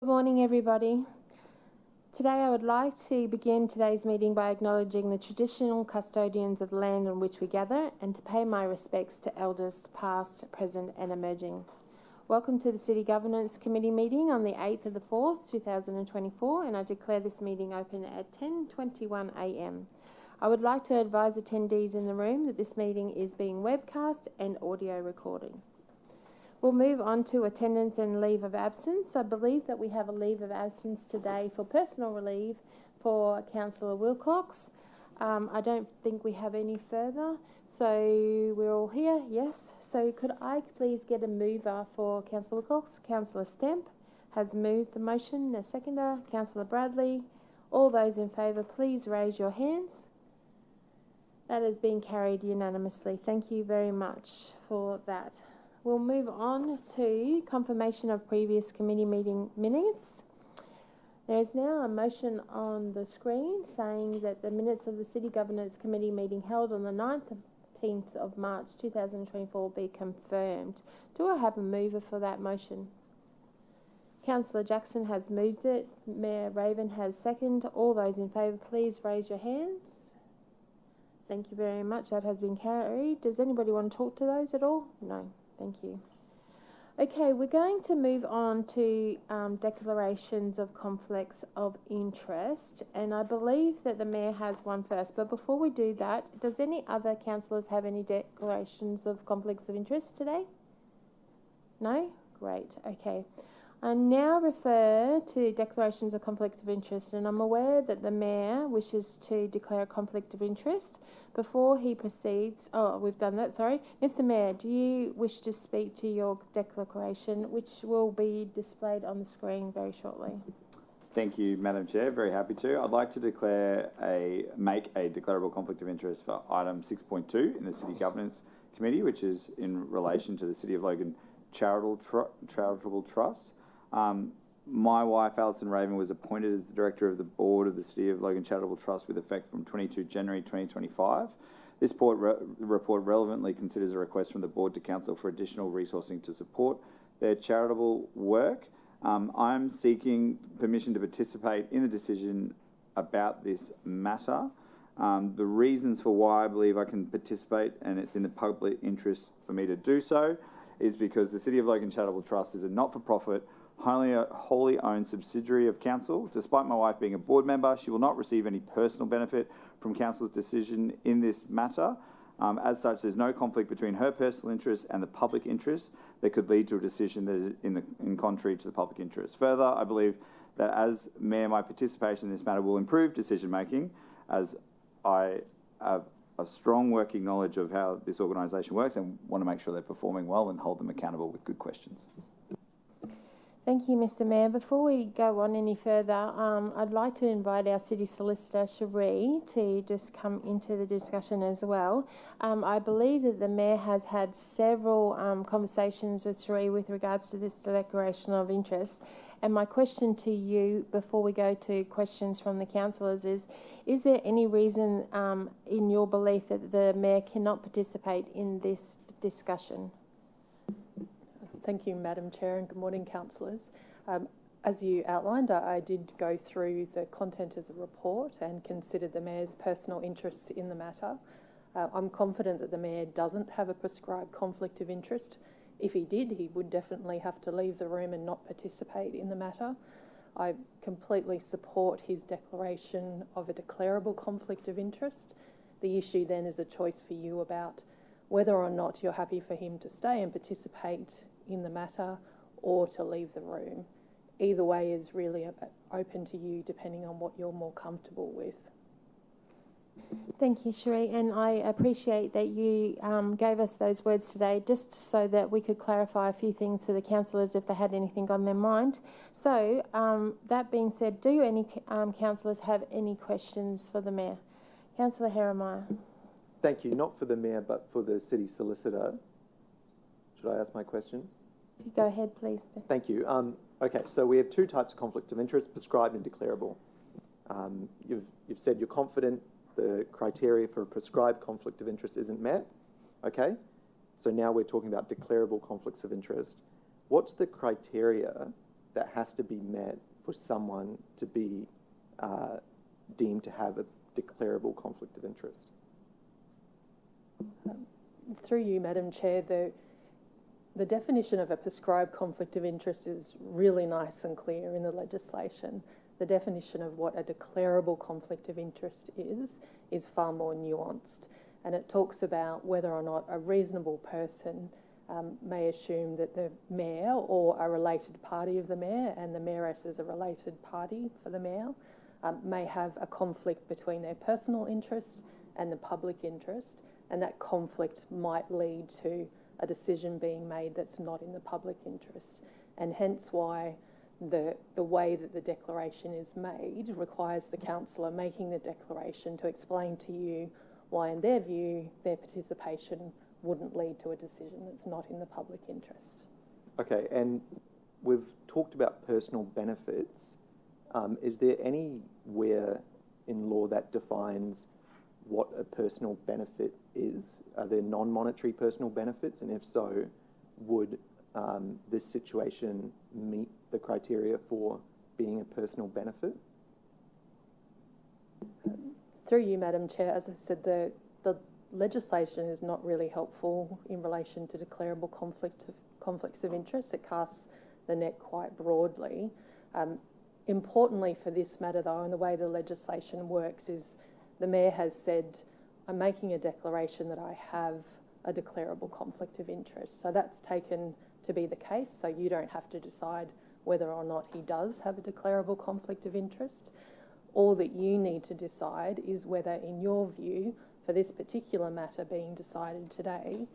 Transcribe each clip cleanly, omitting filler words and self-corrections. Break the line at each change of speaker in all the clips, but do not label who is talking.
Good morning, everybody. Today I would like to begin today's meeting by acknowledging the traditional custodians of the land on which we gather and to pay my respects to elders past, present and emerging. Welcome to the City Governance Committee meeting on the 8th of the 4th, 2024, and I declare this meeting open at 10:21 a.m. I would like to advise attendees in the room that this meeting is being webcast and audio recorded. We'll move on to attendance and leave of absence. I believe that we have a leave of absence today for personal leave for Councillor Wilcox. I don't think we have any further. So we're all here, yes. So could I please get a mover for Councillor Wilcox? Councillor Stemp has moved the motion. A seconder, Councillor Bradley. All those in favour, please raise your hands. That has been carried unanimously. Thank you very much for that. We'll move on to confirmation of previous committee meeting minutes. There is now a motion on the screen saying that the minutes of the City Governance Committee meeting held on the 19th of March 2024 be confirmed. Do I have a mover for that motion? Councillor Jackson has moved it. Mayor Raven has seconded. All those in favour, please raise your hands. Thank you very much. That has been carried. Does anybody want to talk to those at all? No. Thank you. Okay, we're going to move on to declarations of conflicts of interest, and I believe that the Mayor has one first. But before we do that, does any other councillors have any declarations of conflicts of interest today? No? Great. Okay. I now refer to declarations of conflict of interest, and I'm aware that the Mayor wishes to declare a conflict of interest. Before he proceeds, we've done that, sorry. Mr Mayor, do you wish to speak to your declaration, which will be displayed on the screen very shortly?
Thank you, Madam Chair. Very happy to. I'd like to make a declarable conflict of interest for item 6.2 in the City Governance Committee, which is in relation to the City of Logan Charitable Trust. My wife, Alison Raven, was appointed as the Director of the Board of the City of Logan Charitable Trust with effect from 22 January 2025. This report relevantly considers a request from the Board to Council for additional resourcing to support their charitable work. I'm seeking permission to participate in the decision about this matter. The reasons for why I believe I can participate, and it's in the public interest for me to do so, is because the City of Logan Charitable Trust is a not-for-profit, wholly owned subsidiary of Council. Despite my wife being a board member, she will not receive any personal benefit from Council's decision in this matter. As such, there's no conflict between her personal interests and the public interest that could lead to a decision that is in contrary to the public interest. Further, I believe that as Mayor, my participation in this matter will improve decision-making, as I have a strong working knowledge of how this organisation works and want to make sure they're performing well and hold them accountable with good questions.
Thank you, Mr Mayor. Before we go on any further, I'd like to invite our City Solicitor, Cherie, to just come into the discussion as well. I believe that the Mayor has had several conversations with Cherie with regards to this declaration of interest. And my question to you before we go to questions from the councillors is there any reason in your belief that the Mayor cannot participate in this discussion?
Thank you, Madam Chair, and good morning, councillors. As you outlined, I did go through the content of the report and considered the Mayor's personal interests in the matter. I'm confident that the Mayor doesn't have a prescribed conflict of interest. If he did, he would definitely have to leave the room and not participate in the matter. I completely support his declaration of a declarable conflict of interest. The issue then is a choice for you about whether or not you're happy for him to stay and participate in the matter or to leave the room. Either way is really open to you depending on what you're more comfortable with.
Thank you, Cherie, and I appreciate that you gave us those words today just so that we could clarify a few things for the councillors if they had anything on their mind. So, that being said, do any councillors have any questions for the Mayor? Councillor Herrmeyer.
Thank you. Not for the Mayor, but for the City Solicitor. Should I ask my question?
Go ahead, please.
Thank you. Okay, so we have two types of conflict of interest, prescribed and declarable. You've said you're confident the criteria for a prescribed conflict of interest isn't met. Okay, so now we're talking about declarable conflicts of interest. What's the criteria that has to be met for someone to be deemed to have a declarable conflict of interest?
Through you, Madam Chair, the definition of a prescribed conflict of interest is really nice and clear in the legislation. The definition of what a declarable conflict of interest is far more nuanced, and it talks about whether or not a reasonable person may assume that the mayor or a related party of the mayor, and the mayoress is a related party for the mayor, may have a conflict between their personal interest and the public interest, and that conflict might lead to a decision being made that's not in the public interest, and hence why the way that the declaration is made requires the councillor making the declaration to explain to you why, in their view, their participation wouldn't lead to a decision that's not in the public interest.
Okay, and we've talked about personal benefits. Is there anywhere in law that defines what a personal benefit is? Are there non-monetary personal benefits? And if so, would this situation meet the criteria for being a personal benefit?
Through you, Madam Chair, as I said, the legislation is not really helpful in relation to declarable conflicts of interest. It casts the net quite broadly. Importantly for this matter, though, and the way the legislation works is the Mayor has said, I'm making a declaration that I have a declarable conflict of interest. So that's taken to be the case, so you don't have to decide whether or not he does have a declarable conflict of interest. All that you need to decide is whether, in your view, for this particular matter being decided today,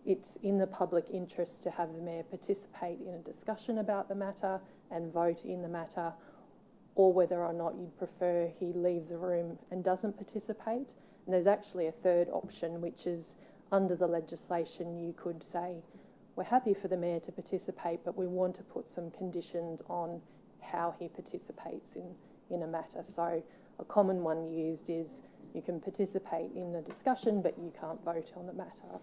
it's in the public interest to have the Mayor participate in a discussion about the matter and vote in the matter, or whether or not you'd prefer he leave the room and doesn't participate. And there's actually a third option, which is under the legislation you could say, we're happy for the Mayor to participate, but we want to put some conditions on how he participates in a matter. So a common one used is you can participate in the discussion, but you can't vote on the matter.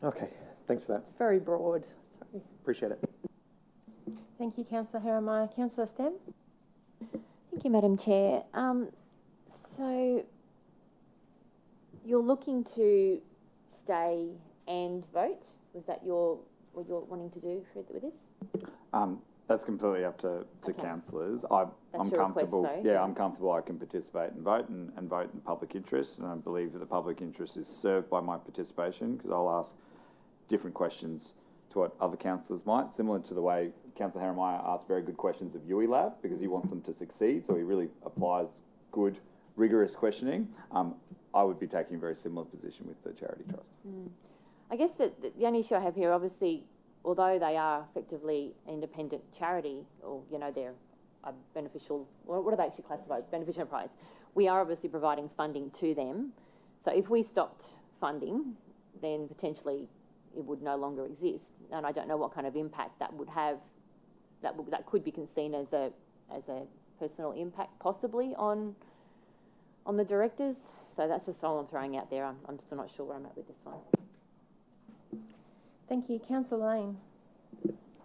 Okay, thanks for that.
It's very broad. Sorry.
Appreciate it.
Thank you, Councillor Jeremiah. Councillor Stem?
Thank you, Madam Chair. So you're looking to stay and vote? Was that what you're wanting to do with this?
That's completely up to
Okay.
councillors. I'm
That's your request,
comfortable.
though,
Yeah,
yeah.
I'm comfortable. I can participate and vote and vote in the public interest, and I believe that the public interest is served by my participation because I'll ask different questions to what other councillors might, similar to the way Councillor Jeremiah asks very good questions of UELAB because he wants them to succeed, so he really applies good, rigorous questioning. I would be taking a very similar position with the Charity Trust.
I guess the only issue I have here, obviously, although they are effectively independent charity, or, they're a beneficial, what are they actually classified? Beneficial enterprise. We are obviously providing funding to them. So if we stopped funding, then potentially it would no longer exist. And I don't know what kind of impact that would have, that could be seen as a personal impact possibly on the directors. So that's just all I'm throwing out there. I'm still not sure where I'm at with this one.
Thank you. Councillor Lane?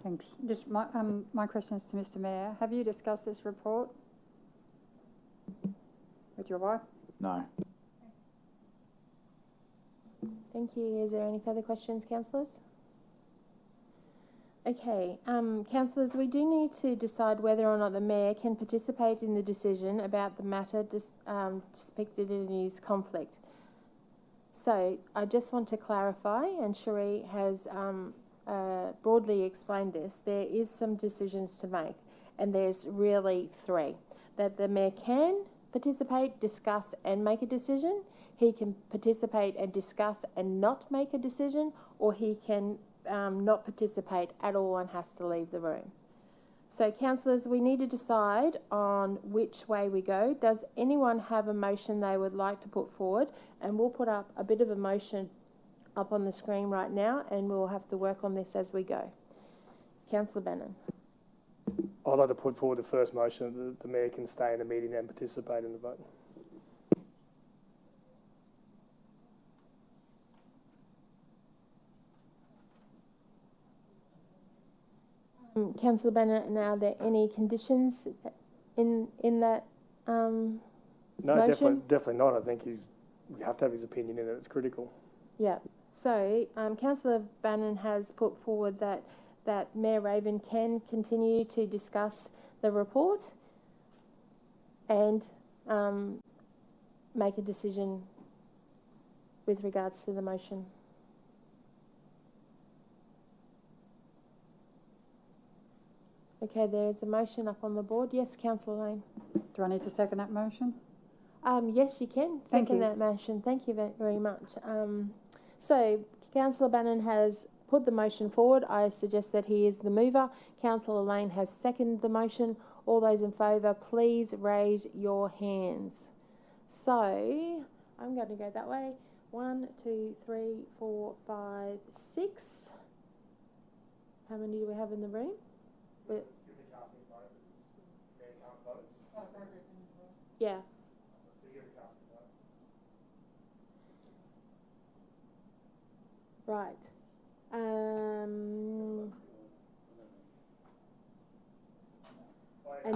Thanks. Just my question is to Mr. Mayor. Have you discussed this report with your wife?
No.
Thank you. Is there any further questions, councillors? Okay, councillors, we do need to decide whether or not the Mayor can participate in the decision about the matter depicted in his conflict. So I just want to clarify, and Cherie has broadly explained this, there is some decisions to make, and there's really three. That the Mayor can participate, discuss and make a decision, he can participate and discuss and not make a decision, or he can not participate at all and has to leave the room. So, councillors, we need to decide on which way we go. Does anyone have a motion they would like to put forward? And we'll put up a bit of a motion up on the screen right now, and we'll have to work on this as we go. Councillor Bannon.
I'd like to put forward the first motion that the Mayor can stay in the meeting and participate in the vote.
Councillor Bannon, are there any conditions in that
No,
motion?
definitely not. I think we have to have his opinion in it. It's critical.
Yeah. So, Councillor Bannon has put forward that Mayor Raven can continue to discuss the report and make a decision with regards to the motion. Okay, there is a motion up on the board. Yes, Councillor Lane.
Do I need to second that motion?
Yes, you can
Thank
second
you.
that motion. Thank you very much. So, Councillor Bannon has put the motion forward. I suggest that he is the mover. Councillor Lane has seconded the motion. All those in favour, please raise your hands. So, I'm going to go that way. 1, 2, 3, 4, 5, 6. How many do we have in the room? Yeah. Right. And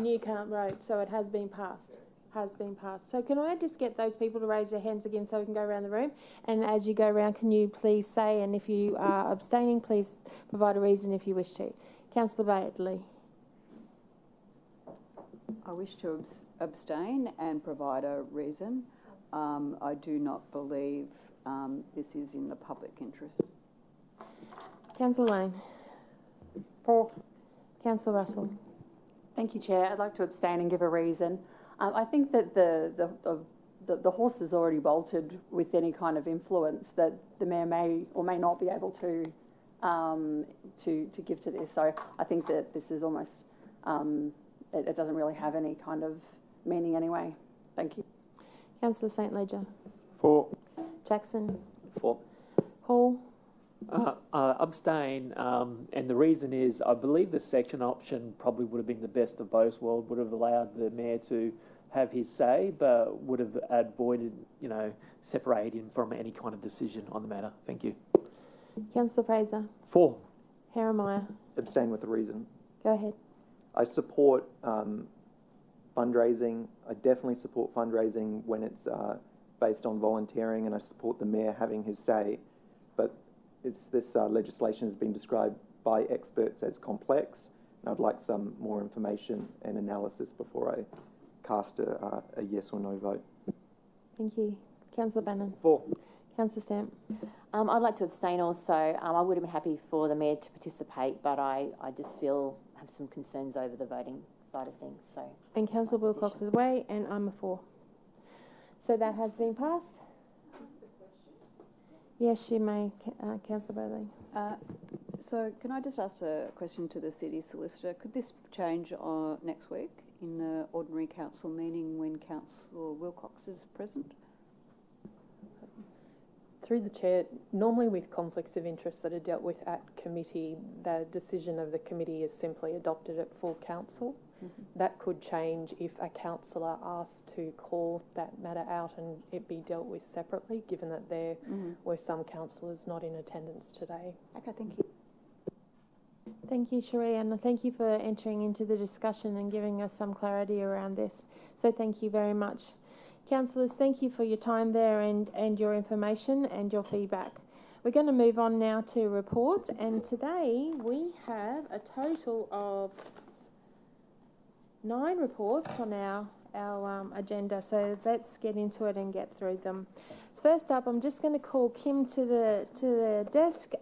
you can't vote, so it has been passed. Has been passed. So can I just get those people to raise their hands again so we can go around the room? And as you go around, can you please say, and if you are abstaining, please provide a reason if you wish to. Councillor Batley.
I wish to abstain and provide a reason. I do not believe this is in the public interest.
Councillor Lane.
Paul?
Councillor Russell.
Thank you, Chair. I'd like to abstain and give a reason. I think that the horse has already bolted with any kind of influence that the Mayor may or may not be able to give to this. So I think that this is almost, it doesn't really have any kind of meaning anyway. Thank you.
Councillor St Ledger.
For.
Jackson.
For.
Hall.
Abstain, and the reason is I believe the section option probably would have been the best of both worlds, would have allowed the Mayor to have his say, but would have avoided, separating from any kind of decision on the matter. Thank you.
Councillor Fraser.
For.
Harrimeyer.
Abstain with a reason.
Go ahead.
I support fundraising. I definitely support fundraising when it's based on volunteering, and I support the Mayor having his say. But this legislation has been described by experts as complex, and I'd like some more information and analysis before I cast a yes or no vote.
Thank you. Councillor Bannon.
For.
Councillor Stamp.
I'd like to abstain also. I would have been happy for the Mayor to participate, but I just have some concerns over the voting side of things. So.
And Councillor Wilcox is away, and I'm a for. So that has been passed. Yes, you may, Councillor Bailey.
So can I just ask a question to the City Solicitor? Could this change next week in the ordinary council meeting when Councillor Wilcox is present?
Through the chair, normally with conflicts of interest that are dealt with at committee, the decision of the committee is simply adopted at full council. Mm-hmm. That could change if a councillor asked to call that matter out and it be dealt with separately, given that there were some councillors not in attendance today.
Okay, thank you.
Thank you, Cherie, and thank you for entering into the discussion and giving us some clarity around this. So thank you very much. Councillors, thank you for your time there and your information and your feedback. We're going to move on now to reports, and today we have a total of 9 reports on our agenda, so let's get into it and get through them. First up, I'm just going to call Kim to the desk.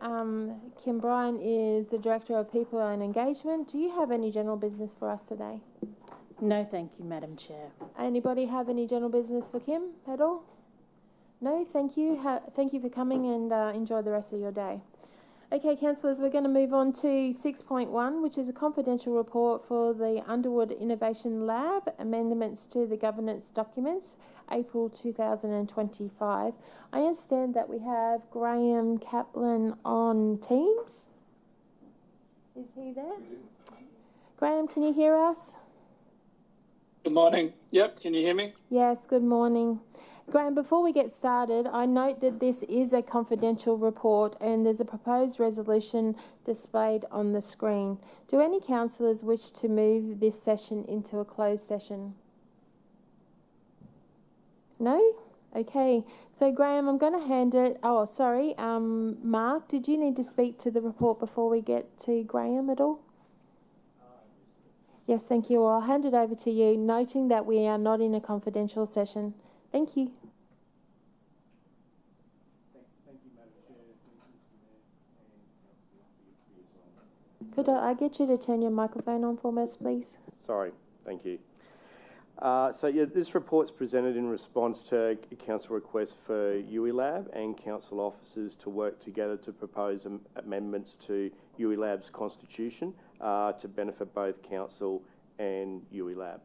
Kim Bryan is the Director of People and Engagement. Do you have any general business for us today?
No, thank you, Madam Chair.
Anybody have any general business for Kim at all? No, thank you. Thank you for coming, and enjoy the rest of your day. Okay, councillors, we're going to move on to 6.1, which is a confidential report for the Underwood Innovation Lab, amendments to the governance documents, April 2025. I understand that we have Graham Kaplan on Teams. Is he there? Graham, can you hear us?
Good morning. Yep, can you hear me?
Yes, good morning. Graham, before we get started, I note that this is a confidential report and there's a proposed resolution displayed on the screen. Do any councillors wish to move this session into a closed session? No? Okay. So, Graham, I'm going to hand it... Oh, sorry. Mark, did you need to speak to the report before we get to Graham at all? Yes, thank you. Well, I'll hand it over to you, noting that we are not in a confidential session. Thank you. Could I get you to turn your microphone on for us, please?
Sorry, thank you. This report's presented in response to a council request for UELAB and council officers to work together to propose amendments to UELAB's constitution to benefit both council and UELAB.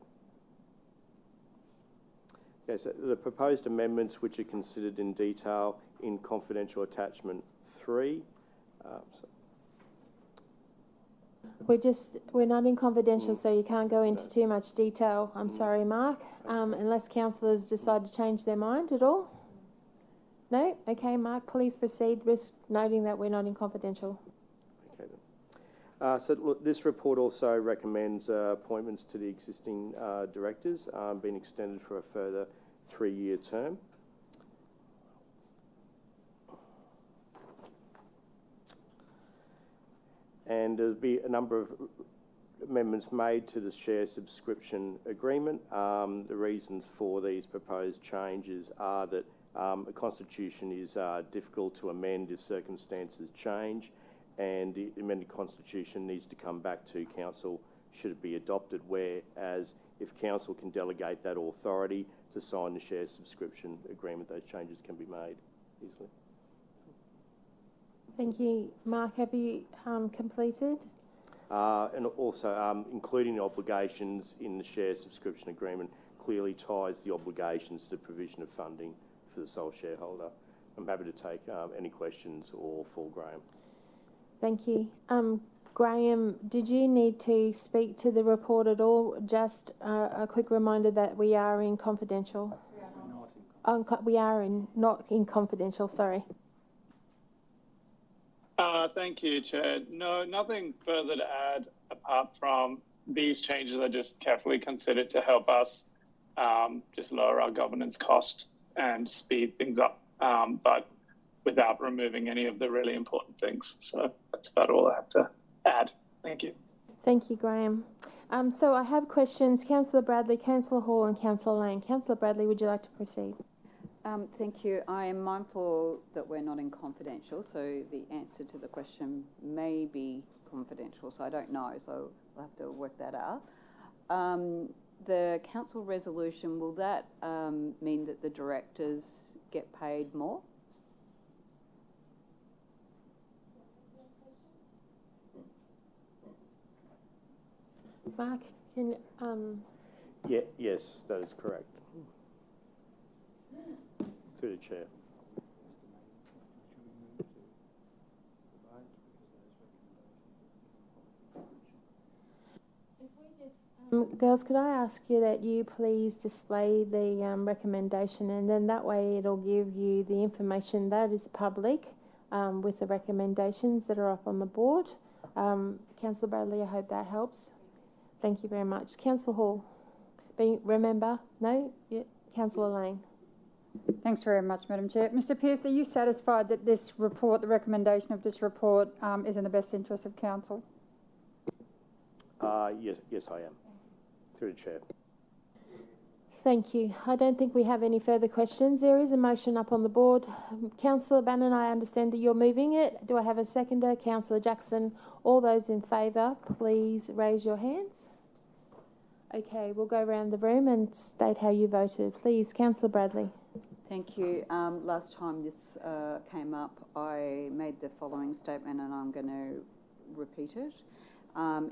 Okay, so the proposed amendments, which are considered in detail in confidential attachment 3.
We're not in confidential, so you can't go into too much detail. I'm sorry, Mark, unless councillors decide to change their mind at all. No? Okay, Mark, please proceed with noting that we're not in confidential.
Okay then. Look, this report also recommends appointments to the existing directors being extended for a further 3-year term. And there'll be a number of amendments made to the share subscription agreement. The reasons for these proposed changes are that the constitution is difficult to amend if circumstances change, and the amended constitution needs to come back to council should it be adopted, whereas if council can delegate that authority to sign the share subscription agreement, those changes can be made easily.
Thank you. Mark, have you completed?
And also including the obligations in the share subscription agreement clearly ties the obligations to the provision of funding for the sole shareholder. I'm happy to take any questions or for Graham.
Thank you. Graham, did you need to speak to the report at all? Just a quick reminder that we are in confidential. We are not in confidential, sorry.
Thank you, Chair. No, nothing further to add apart from these changes are just carefully considered to help us just lower our governance cost and speed things up, but without removing any of the really important things. So that's about all I have to add. Thank you.
Thank you, Graham. So I have questions. Councillor Bradley, Councillor Hall and Councillor Lane. Councillor Bradley, would you like to proceed?
Thank you. I am mindful that we're not in confidential, so the answer to the question may be confidential, so I don't know, so we'll have to work that out. The council resolution, will that mean that the directors get paid more?
Mark, can
Yes, that is correct. Through the chair.
girls, could I ask you that you please display the recommendation, and then that way it'll give you the information that is public with the recommendations that are up on the board. Councillor Bradley, I hope that helps. Thank you very much. Councillor Hall, remember? No? Yeah. Councillor Lane.
Thanks very much, Madam Chair. Mr Pearce, are you satisfied that this report, the recommendation of this report, is in the best interest of council?
Yes, I am. Through the chair.
Thank you. I don't think we have any further questions. There is a motion up on the board. Councillor Bannon, I understand that you're moving it. Do I have a seconder? Councillor Jackson. All those in favour, please raise your hands. Okay, we'll go around the room and state how you voted. Please, Councillor Bradley.
Thank you. Last time this came up, I made the following statement and I'm going to repeat it.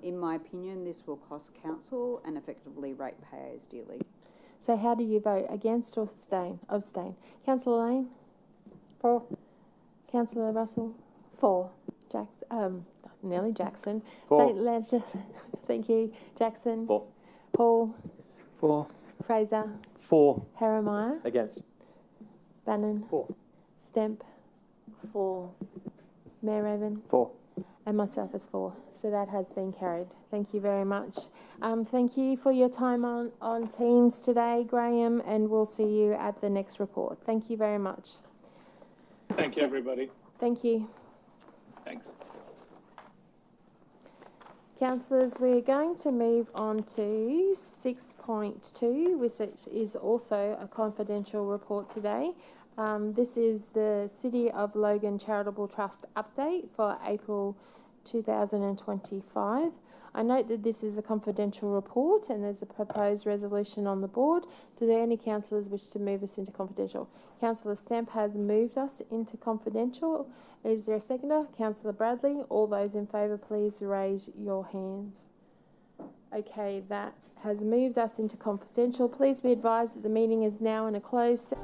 In my opinion, this will cost council and effectively ratepayers dearly.
So how do you vote? Against or abstain? Abstain. Councillor Lane?
For.
Councillor Russell? For. Nellie Jackson.
For.
Thank you. Jackson?
For.
Paul?
For.
Fraser?
For.
Harrimeyer?
Against.
Bannon,
4.
Stemp,
4.
Mayor Raven,
4.
and myself as 4. So that has been carried. Thank you very much. Thank you for your time on Teams today, Graham, and we'll see you at the next report. Thank you very much.
Thank you, everybody.
Thank you.
Thanks.
Councillors, we're going to move on to 6.2, which is also a confidential report today. This is the City of Logan Charitable Trust update for April 2025. I note that this is a confidential report and there's a proposed resolution on the board. Do there any councillors wish to move us into confidential? Councillor Stamp has moved us into confidential. Is there a seconder? Councillor Bradley. All those in favour, please raise your hands. Okay, that has moved us into confidential. Please be advised that the meeting is now in a closed session.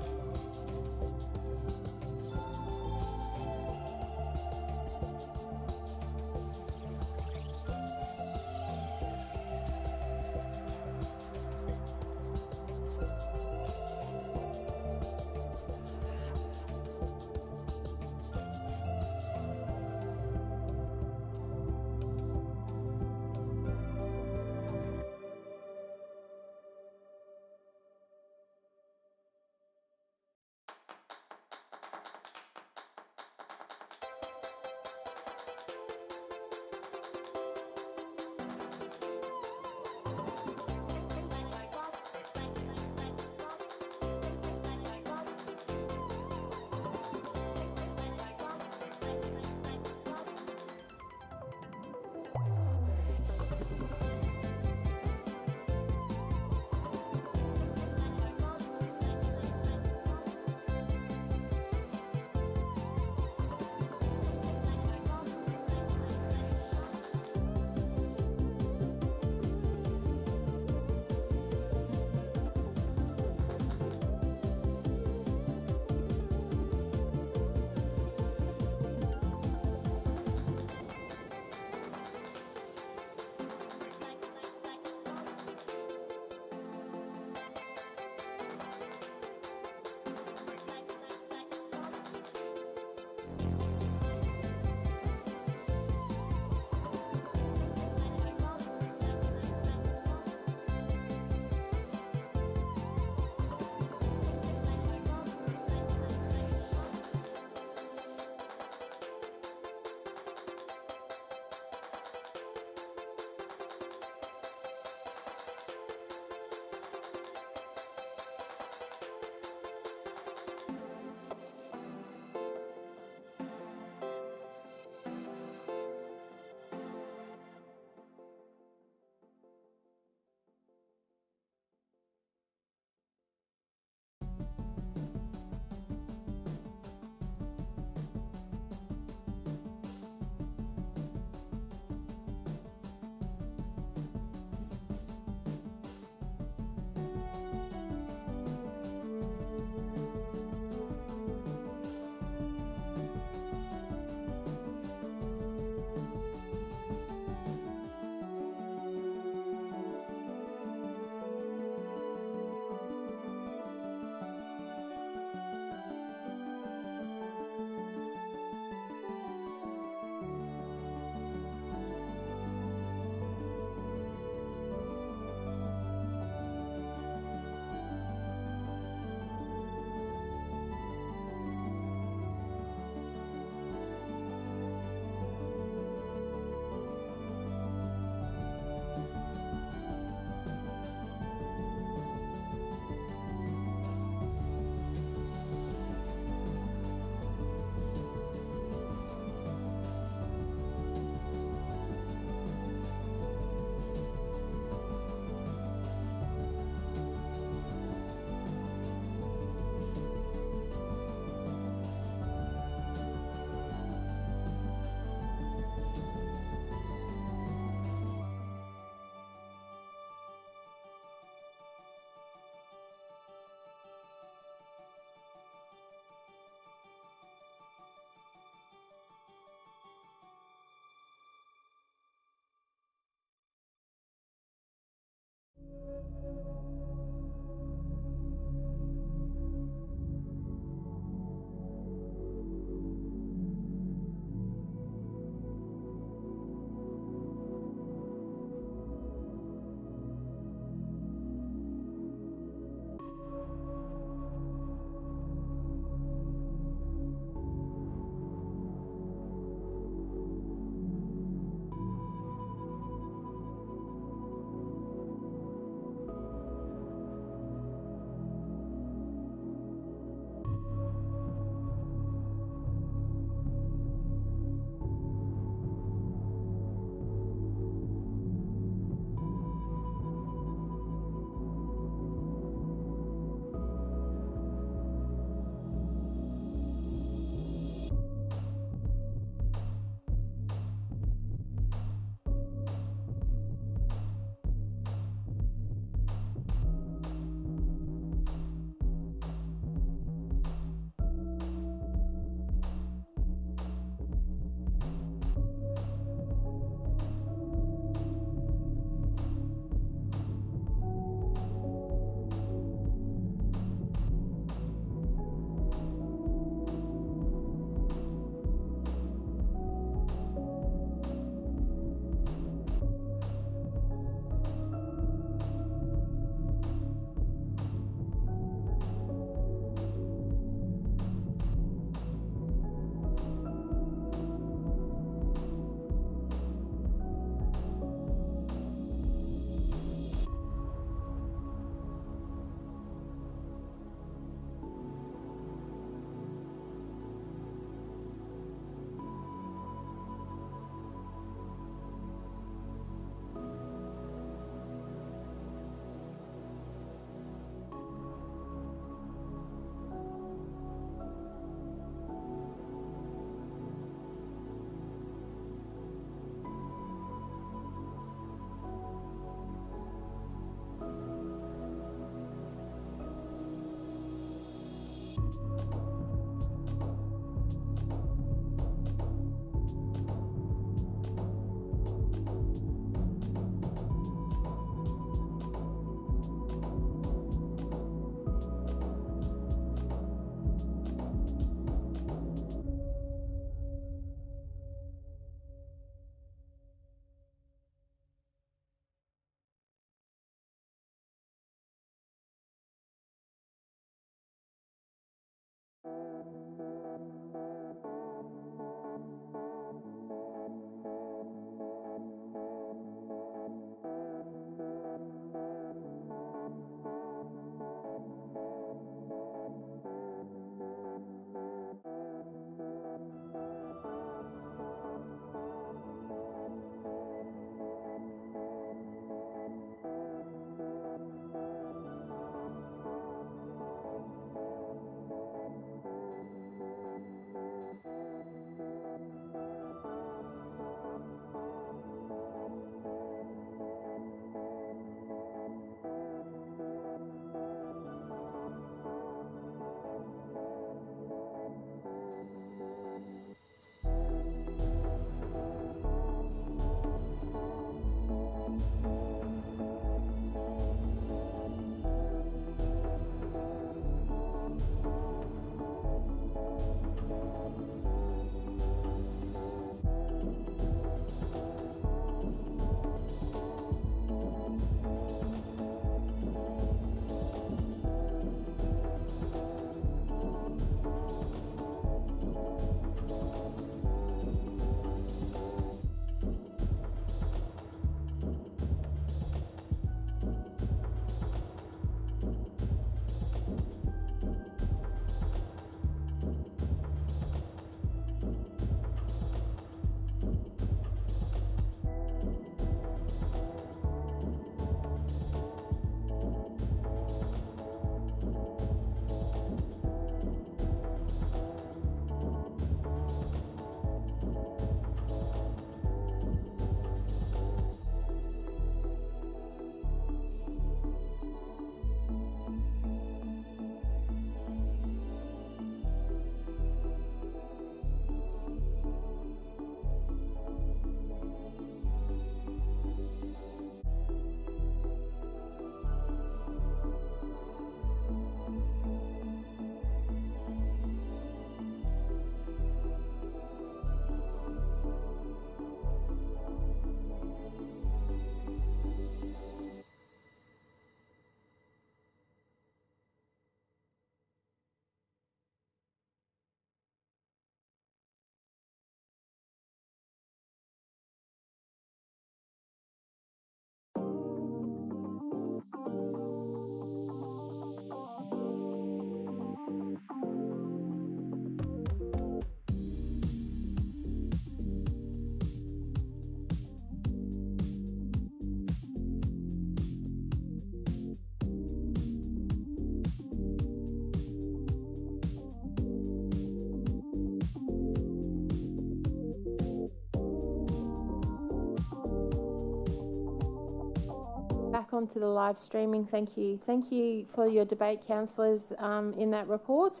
onto the live streaming. Thank you. Thank you for your debate, councillors, in that report.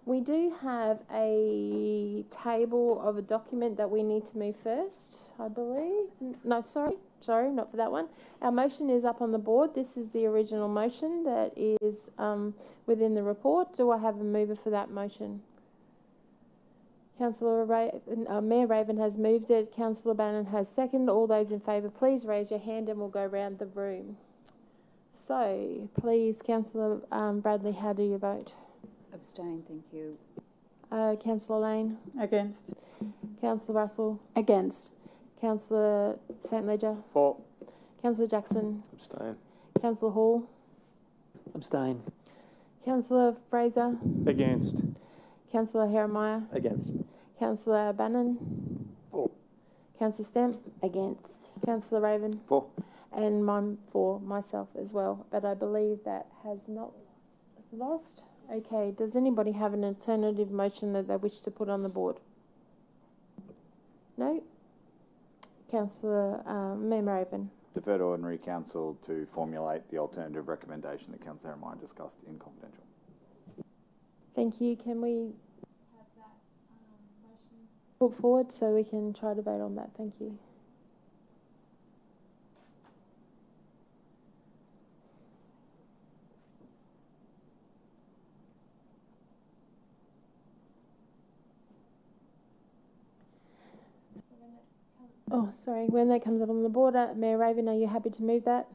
We do have a table of a document that we need to move first, I believe. No, sorry, not for that one. Our motion is up on the board. This is the original motion that is within the report. Do I have a mover for that motion? Mayor Raven has moved it. Councillor Bannon has seconded. All those in favour, please raise your hand and we'll go round the room. So, please, Councillor Bradley, how do you vote?
Abstain, thank you.
Councillor Lane?
Against.
Councillor Russell?
Against.
Councillor St Ledger?
For.
Councillor Jackson?
Abstain.
Councillor Hall?
Abstain.
Councillor Fraser?
Against.
Councillor Heremiah?
Against.
Councillor Bannon?
For.
Councillor Stemp?
Against.
Councillor Raven?
For.
And I'm for myself as well, but I believe that has not lost. Okay, does anybody have an alternative motion that they wish to put on the board? No? Councillor Mayor Raven?
Defer to Ordinary Council to formulate the alternative recommendation that Councillor Heremiah discussed in confidential.
Thank you. Can we have that motion put forward so we can try to vote on that? Thank you. Oh, sorry. When that comes up on the board, Mayor Raven, are you happy to move that?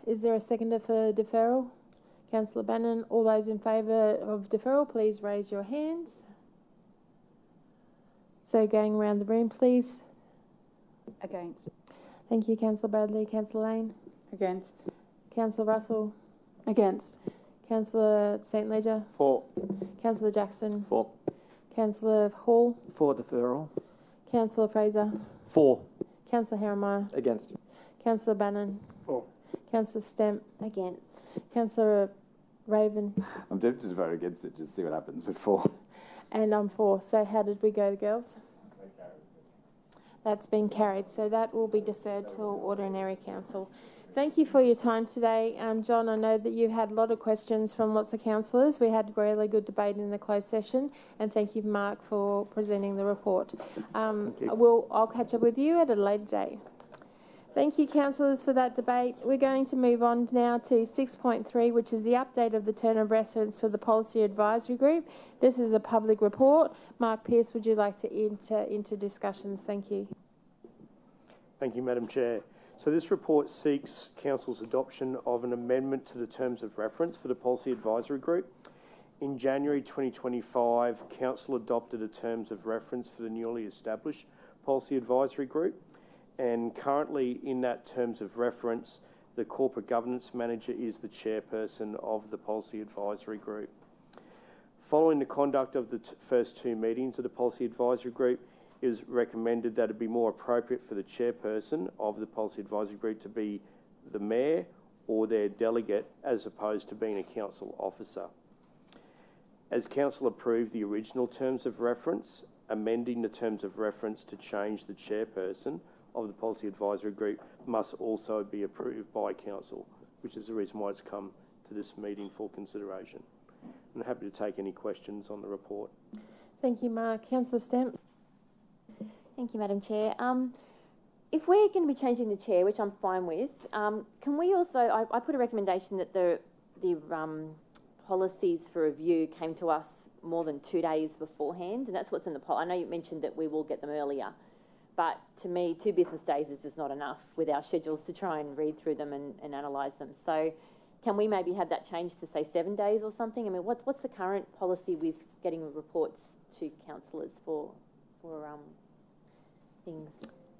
Is there a seconder for deferral? Councillor Bannon, all those in favour of deferral, please raise your hands. So going around the room, please.
Against.
Thank you, Councillor Bradley. Councillor Lane?
Against.
Councillor Russell?
Against.
Councillor St Ledger?
For.
Councillor Jackson?
For.
Councillor Hall?
For deferral.
Councillor Fraser?
For.
Councillor Heremiah?
Against.
Councillor Bannon?
For.
Councillor Stemp?
Against.
Councillor Raven?
I'm tempted to vote against it, just to see what happens, but for.
And I'm for. So how did we go, girls? That's been carried. So that will be deferred to Ordinary Council. Thank you for your time today. John, I know that you had a lot of questions from lots of councillors. We had a really good debate in the closed session. And thank you, Mark, for presenting the report. I'll catch up with you at a later date. Thank you, councillors, for that debate. We're going to move on now to 6.3, which is the update of the term of reference for the Policy Advisory Group. This is a public report. Mark Pearce, would you like to enter into discussions? Thank you.
Thank you, Madam Chair. So this report seeks Council's adoption of an amendment to the terms of reference for the Policy Advisory Group. In January 2025, Council adopted a terms of reference for the newly established Policy Advisory Group. And currently in that terms of reference, the Corporate Governance Manager is the chairperson of the Policy Advisory Group. Following the conduct of the first two meetings of the Policy Advisory Group, it was recommended that it be more appropriate for the chairperson of the Policy Advisory Group to be the Mayor or their delegate as opposed to being a council officer. As Council approved the original terms of reference, amending the terms of reference to change the chairperson of the Policy Advisory Group must also be approved by Council, which is the reason why it's come to this meeting for consideration. I'm happy to take any questions on the report.
Thank you, Mark. Councillor Stemp.
Thank you, Madam Chair. If we're going to be changing the chair, which I'm fine with, can we also, I put a recommendation that the policies for review came to us more than 2 days beforehand, and that's what's in the I know you mentioned that we will get them earlier, but to me, 2 business days is just not enough with our schedules to try and read through them and analyse them. So can we maybe have that changed to, say, 7 days or something? I mean, what's the current policy with getting reports to councillors for things?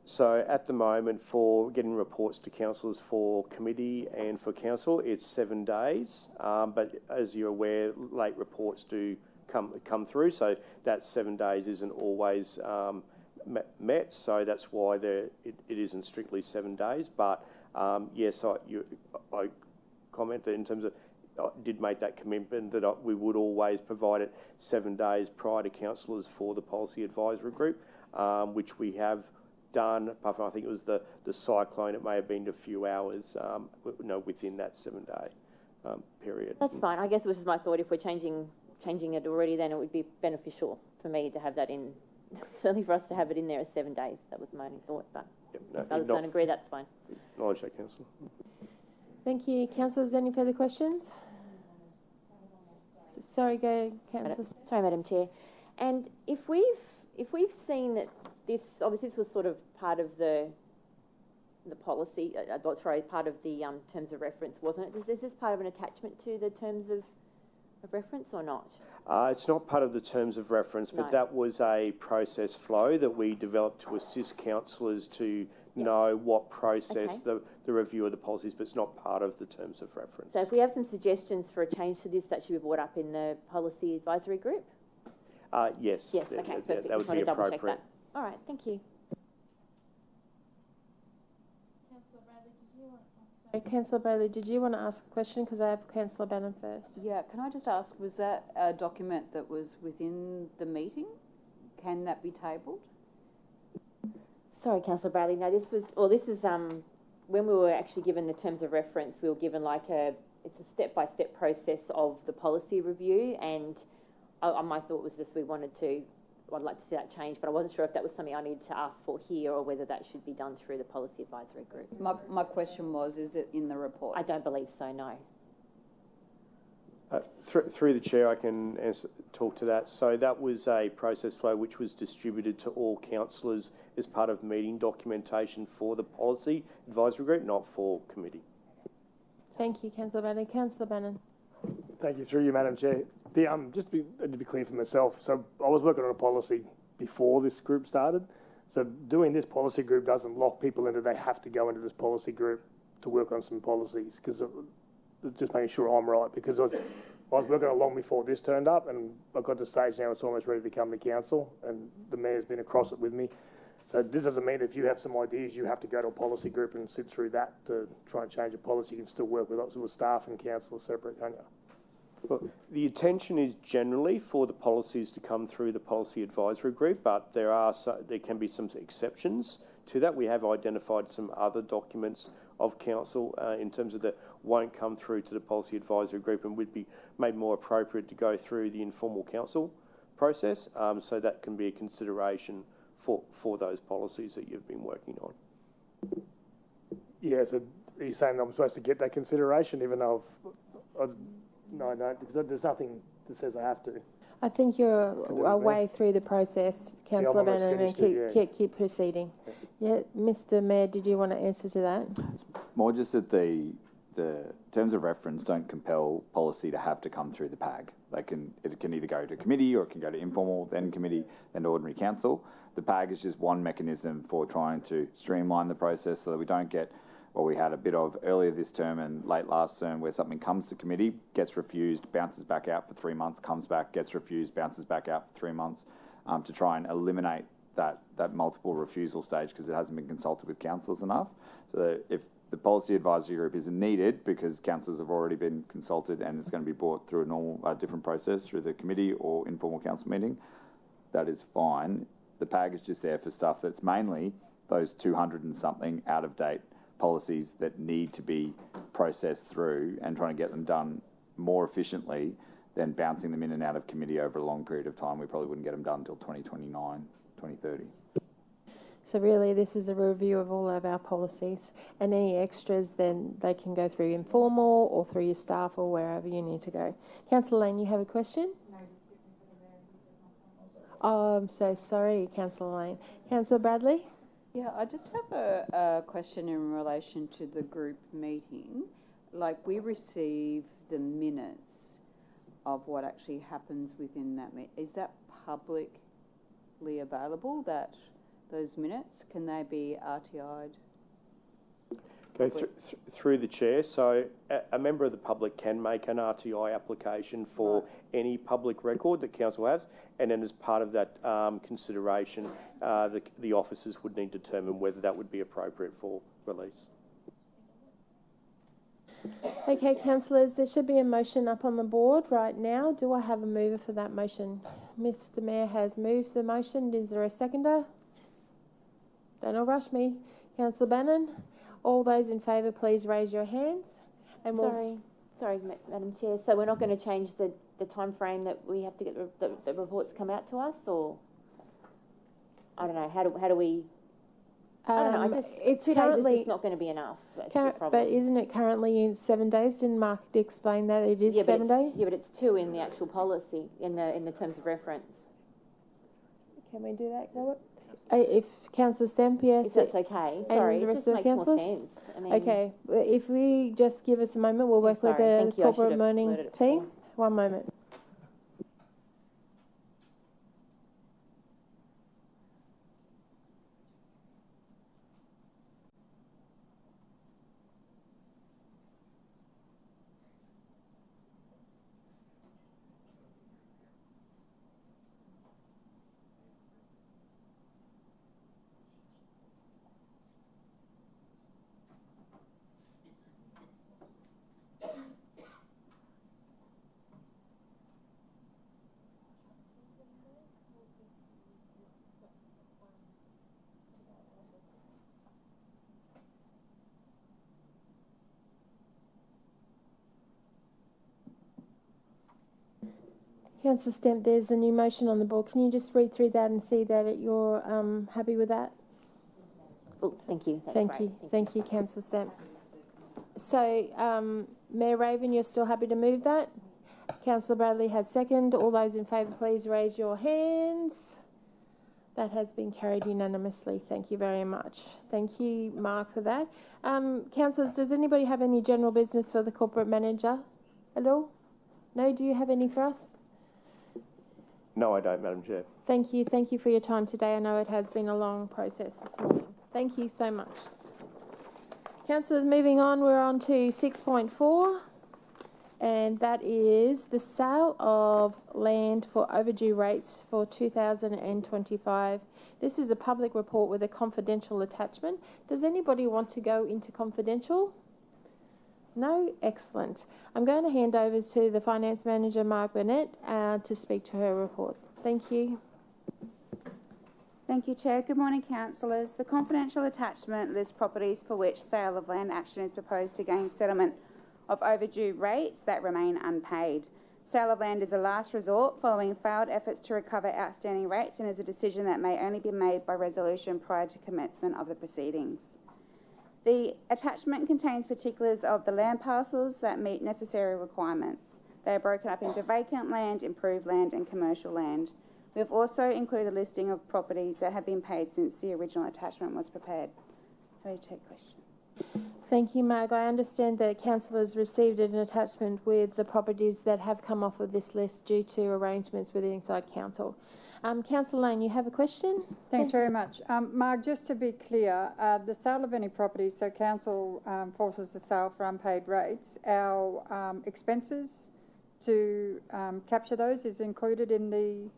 So at the moment, for getting reports to councillors for committee and for council, it's 7 days. But as you're aware, late reports do come through, so that 7 days isn't always met. So that's why it isn't strictly 7 days. But yes, I commented in terms of I did make that commitment that we would always provide it 7 days prior to councillors for the Policy Advisory Group, which we have done. Apart from, I think it was the cyclone, it may have been a few hours, within that 7-day period.
That's fine. I guess it was just my thought. If we're changing it already, then it would be beneficial for me to have that in. Certainly for us to have it in there as 7 days. That was my only thought. But if others don't agree, that's fine.
Acknowledge that, Councillor.
Thank you. Councillors, any further questions? Sorry, go, Councillor.
Sorry, Madam Chair. And if we've seen that this, obviously this was sort of part of the policy, part of the terms of reference, wasn't it? Is this part of an attachment to the terms of reference or not?
It's not part of the terms of reference, but
No.
that was a process flow that we developed to assist councillors to know what process the review of the policies, but it's not part of the terms of reference.
So if we have some suggestions for a change to this, that should be brought up in the policy advisory group?
Yes.
Yes, okay, perfect.
That
Just
would
want
be
to double check
appropriate.
that. All right, thank you.
Councillor Bailey, did you want to ask a question? Because I have Councillor Bannon first.
Yeah, can I just ask, was that a document that was within the meeting? Can that be tabled?
Sorry, Councillor Bradley. No, this is when we were actually given the terms of reference, we were given it's a step-by-step process of the policy review, and my thought was just I'd like to see that change, but I wasn't sure if that was something I needed to ask for here or whether that should be done through the policy advisory group.
My question was, is it in the report?
I don't believe so, no.
Through the chair, I can talk to that. So that was a process flow which was distributed to all councillors as part of meeting documentation for the policy advisory group, not for committee.
Thank you, Councillor Bannon. Councillor Bannon.
Thank you, through you, Madam Chair. To be clear for myself, so I was working on a policy before this group started. So doing this policy group doesn't lock people into they have to go into this policy group to work on some policies, because just making sure I'm right, because I was working on long before this turned up, and I got to the stage now it's almost ready to come to council, and the mayor's been across it with me. So this doesn't mean if you have some ideas, you have to go to a policy group and sit through that to try and change a policy. You can still work with staff and council separate, can't you?
Well, the intention is generally for the policies to come through the policy advisory group, but there can be some exceptions to that. We have identified some other documents of council in terms of that won't come through to the policy advisory group and would be made more appropriate to go through the informal council process. So that can be a consideration for those policies that you've been working on.
Yeah, so are you saying I'm supposed to get that consideration even though no, because there's nothing that says I have to.
I think you're a way through the process, Councillor Bannon, and keep proceeding. Yeah, Mr. Mayor, did you want to answer to that?
It's more just that the terms of reference don't compel policy to have to come through the PAG. It can either go to committee or it can go to informal, then committee, then to ordinary council. The PAG is just one mechanism for trying to streamline the process so that we don't get what we had a bit of earlier this term and late last term, where something comes to committee, gets refused, bounces back out for 3 months, comes back, gets refused, bounces back out for 3 months, to try and eliminate that multiple refusal stage because it hasn't been consulted with councillors enough. So if the policy advisory group isn't needed because councillors have already been consulted and it's going to be brought through a normal different process through the committee or informal council meeting, that is fine. The PAG is just there for stuff that's mainly those 200 and something out of date policies that need to be processed through, and trying to get them done more efficiently than bouncing them in and out of committee over a long period of time. We probably wouldn't get them done until 2029, 2030.
So really this is a review of all of our policies, and any extras then they can go through informal or through your staff or wherever you need to go. Councillor Lane, you have a question? Oh, I'm so sorry, Councillor Lane. Councillor Bradley?
Yeah, I just have a question in relation to the group meeting. Like, we receive the minutes of what actually happens within that meeting. Is that publicly available, those minutes? Can they be RTI'd?
Go through the chair. So a member of the public can make an RTI application for any public record that council has, and then as part of that consideration, the officers would need to determine whether that would be appropriate for release.
Okay, councillors, there should be a motion up on the board right now. Do I have a mover for that motion? Mr. Mayor has moved the motion. Is there a seconder? Don't rush me. Councillor Bannon, all those in favour, please raise your hands. And
Sorry, Madam Chair. So we're not going to change the time frame that we have to get the reports come out to us, or I don't know. How do we? I don't know. I just
it's
2 days is
currently
just not going to be enough. That's the problem.
but isn't it currently in 7 days? Didn't Mark explain that it is 7 days?
Yeah, but it's 2 in the actual policy in the terms of reference.
Can we do that, Robert? If Councillor Stamp, yes.
If that's okay. Sorry,
the
it
rest
just
of the
makes more
councillors?
sense. I mean,
Okay, well, if we just give us a moment, we'll work with
sorry,
the
thank you. I should
corporate
have
learning
worded it
team.
before.
1 moment. Councillor Stamp, there's a new motion on the board. Can you just read through that and see that you're happy with that?
Oh, thank you. That's
Thank
great.
you. Thank you, Councillor Stamp. So, Mayor Raven, you're still happy to move that? Councillor Bradley has second. All those in favour, please raise your hands. That has been carried unanimously. Thank you very much. Thank you, Mark, for that. Councillors, does anybody have any general business for the corporate manager at all? No? Do you have any for us?
No, I don't, Madam Chair.
Thank you. Thank you for your time today. I know it has been a long process this morning. Thank you so much. Councillors, moving on, we're on to 6.4, and that is the sale of land for overdue rates for 2025. This is a public report with a confidential attachment. Does anybody want to go into confidential? No? Excellent. I'm going to hand over to the Finance Manager, Mark Burnett, to speak to her report. Thank you.
Thank you, Chair. Good morning, councillors. The confidential attachment lists properties for which sale of land action is proposed to gain settlement of overdue rates that remain unpaid. Sale of land is a last resort following failed efforts to recover outstanding rates and is a decision that may only be made by resolution prior to commencement of the proceedings. The attachment contains particulars of the land parcels that meet necessary requirements. They are broken up into vacant land, improved land and commercial land. We have also included a listing of properties that have been paid since the original attachment was prepared. Happy to take questions.
Thank you, Marg. I understand that councillors received an attachment with the properties that have come off of this list due to arrangements with the inside council. Councillor Lane, you have a question?
Thanks very much. Marg, just to be clear, the sale of any property, so council forces the sale for unpaid rates, our expenses to capture those is included in the,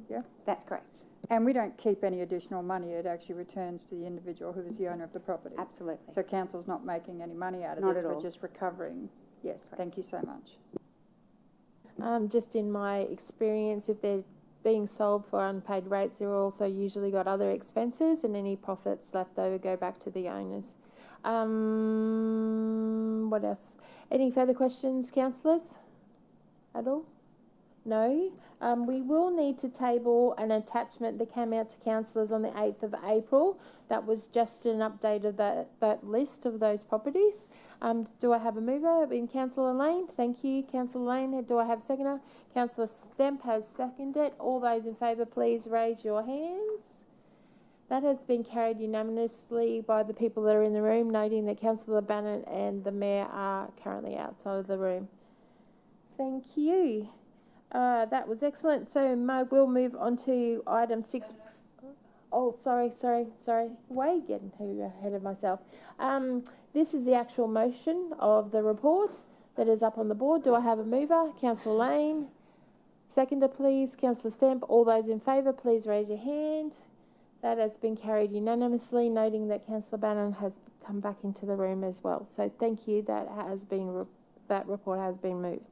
yeah?
That's correct.
And we don't keep any additional money, it actually returns to the individual who is the owner of the property.
Absolutely.
So council's not making any money out of
Not
this,
at
we're
all.
just recovering. Yes,
Correct.
thank you so much.
Just in my experience, if they're being sold for unpaid rates, they're also usually got other expenses, and any profits left over go back to the owners. What else? Any further questions, councillors? At all? No? We will need to table an attachment that came out to councillors on the 8th of April. That was just an update of that list of those properties. Do I have a mover in Councillor Lane? Thank you, Councillor Lane. Do I have a seconder? Councillor Stamp has seconded. All those in favour, please raise your hands. That has been carried unanimously by the people that are in the room, noting that Councillor Bannon and the Mayor are currently outside of the room. Thank you. That was excellent. So, Marg, we'll move on to item 6. Oh, sorry. Way getting too ahead of myself. This is the actual motion of the report that is up on the board. Do I have a mover? Councillor Lane. Seconder, please. Councillor Stamp. All those in favour, please raise your hand. That has been carried unanimously, noting that Councillor Bannon has come back into the room as well. So thank you. That report has been moved.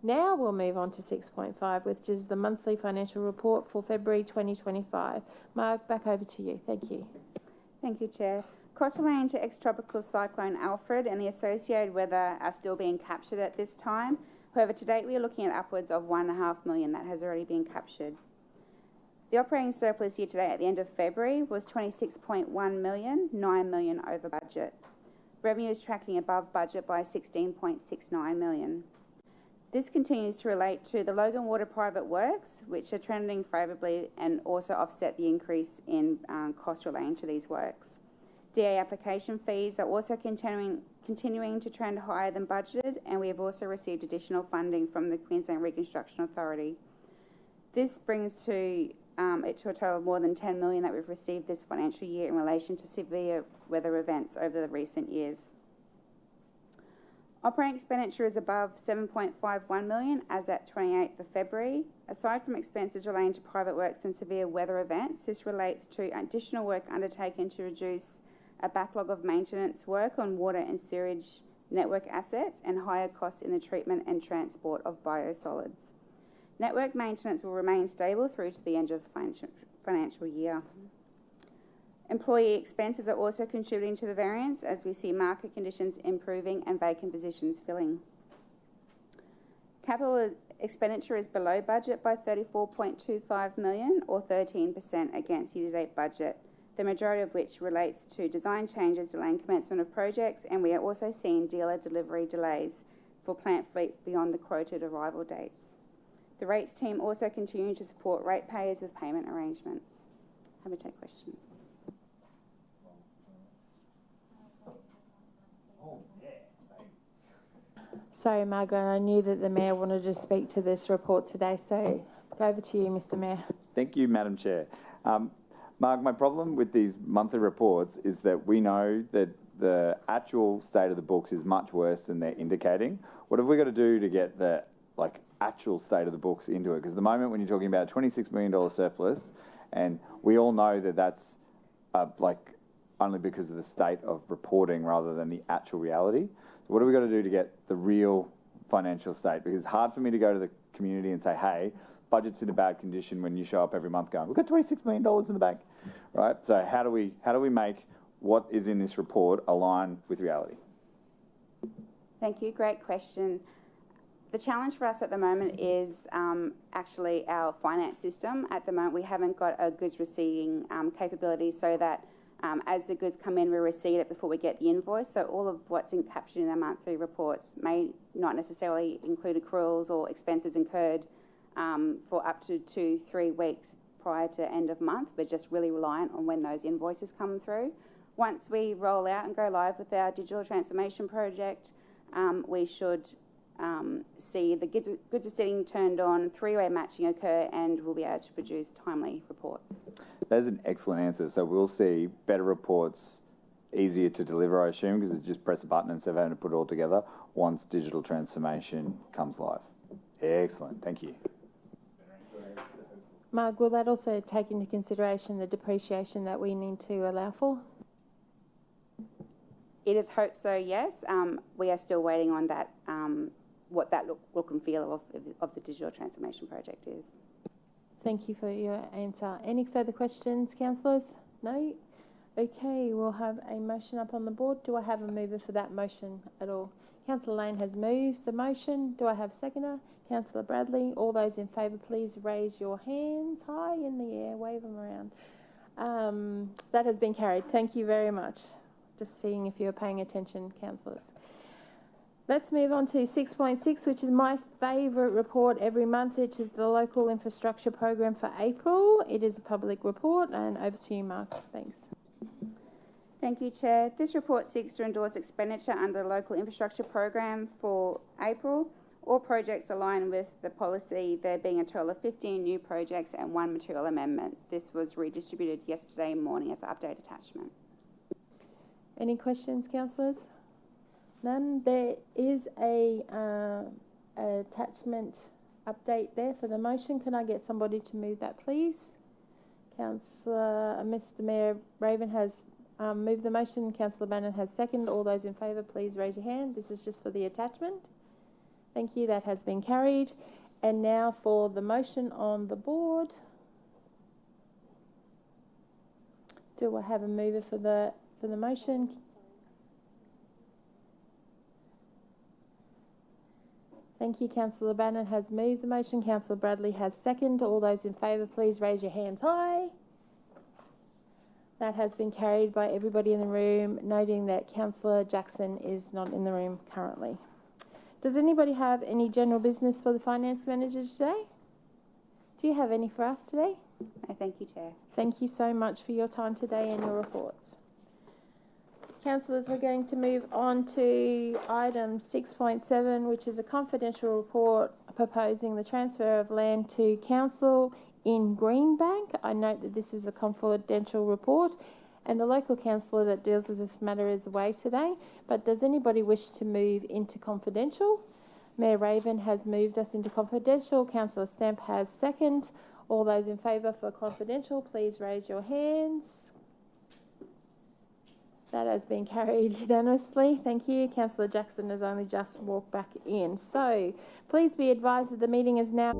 Now we'll move on to 6.5, which is the monthly financial report for February 2025. Mark, back over to you. Thank you.
Thank you, Chair. Costs relating to ex-tropical cyclone Alfred and the associated weather are still being captured at this time. However, to date, we are looking at upwards of $1.5 million that has already been captured. The operating surplus year to date at the end of February was $26.1 million, $9 million over budget. Revenue is tracking above budget by $16.69 million. This continues to relate to the Logan Water private works, which are trending favourably and also offset the increase in costs relating to these works. DA application fees are also continuing to trend higher than budgeted, and we have also received additional funding from the Queensland Reconstruction Authority. This brings it to a total of more than $10 million that we've received this financial year in relation to severe weather events over the recent years. Operating expenditure is above $7.51 million as at 28th of February. Aside from expenses relating to private works and severe weather events, this relates to additional work undertaken to reduce a backlog of maintenance work on water and sewage network assets and higher costs in the treatment and transport of biosolids. Network maintenance will remain stable through to the end of the financial year. Employee expenses are also contributing to the variance as we see market conditions improving and vacant positions filling. Capital expenditure is below budget by $34.25 million or 13% against year-to-date budget, the majority of which relates to design changes delaying commencement of projects, and we are also seeing dealer delivery delays for plant fleet beyond the quoted arrival dates. The rates team also continue to support ratepayers with payment arrangements. Happy to take questions.
Sorry, Margaret, I knew that the Mayor wanted to speak to this report today, so over to you, Mr. Mayor.
Thank you, Madam Chair. Mark, my problem with these monthly reports is that we know that the actual state of the books is much worse than they're indicating. What have we got to do to get the actual state of the books into it? Because at the moment when you're talking about a $26 million surplus, and we all know that that's only because of the state of reporting rather than the actual reality. So what have we got to do to get the real financial state? Because it's hard for me to go to the community and say, hey, budget's in a bad condition when you show up every month going, we've got $26 million in the bank, right? So how do we make what is in this report align with reality?
Thank you. Great question. The challenge for us at the moment is actually our finance system. At the moment, we haven't got a goods receiving capability so that as the goods come in, we receipt it before we get the invoice. So all of what's captured in our monthly reports may not necessarily include accruals or expenses incurred for up to 2-3 weeks prior to end of month. We're just really reliant on when those invoices come through. Once we roll out and go live with our digital transformation project, we should see the goods receiving turned on, three-way matching occur, and we'll be able to produce timely reports.
That is an excellent answer. So we'll see better reports, easier to deliver, I assume, because it's just press a button instead of having to put it all together once digital transformation comes live. Excellent. Thank you.
Marg, will that also take into consideration the depreciation that we need to allow for?
It is hoped so, yes. We are still waiting on that, what that look and feel of the digital transformation project is.
Thank you for your answer. Any further questions, councillors? No? Okay, we'll have a motion up on the board. Do I have a mover for that motion at all? Councillor Lane has moved the motion. Do I have a seconder? Councillor Bradley. All those in favour, please raise your hands high in the air, wave them around. That has been carried. Thank you very much. Just seeing if you're paying attention, councillors. Let's move on to 6.6, which is my favourite report every month, which is the local infrastructure program for April. It is a public report, and over to you, Mark. Thanks.
Thank you, Chair. This report seeks to endorse expenditure under the local infrastructure program for April. All projects align with the policy, there being a total of 15 new projects and 1 material amendment. This was redistributed yesterday morning as an update attachment.
Any questions, councillors? None. There is a attachment update there for the motion. Can I get somebody to move that, please? Mr. Mayor Raven has moved the motion. Councillor Bannon has seconded. All those in favour, please raise your hand. This is just for the attachment. Thank you, that has been carried. And now for the motion on the board. Do I have a mover for the motion? Thank you. Councillor Bannon has moved the motion. Councillor Bradley has seconded. All those in favour, please raise your hands high. That has been carried by everybody in the room, noting that Councillor Jackson is not in the room currently. Does anybody have any general business for the Finance Manager today? Do you have any for us today?
No, thank you, Chair.
Thank you so much for your time today and your reports. Councillors, we're going to move on to item 6.7, which is a confidential report proposing the transfer of land to council in Greenbank. I note that this is a confidential report and the local councillor that deals with this matter is away today. But does anybody wish to move into confidential? Mayor Raven has moved us into confidential. Councillor Stamp has second. All those in favour for confidential, please raise your hands. That has been carried unanimously. Thank you. Councillor Jackson has only just walked back in. So please be advised that the meeting is now...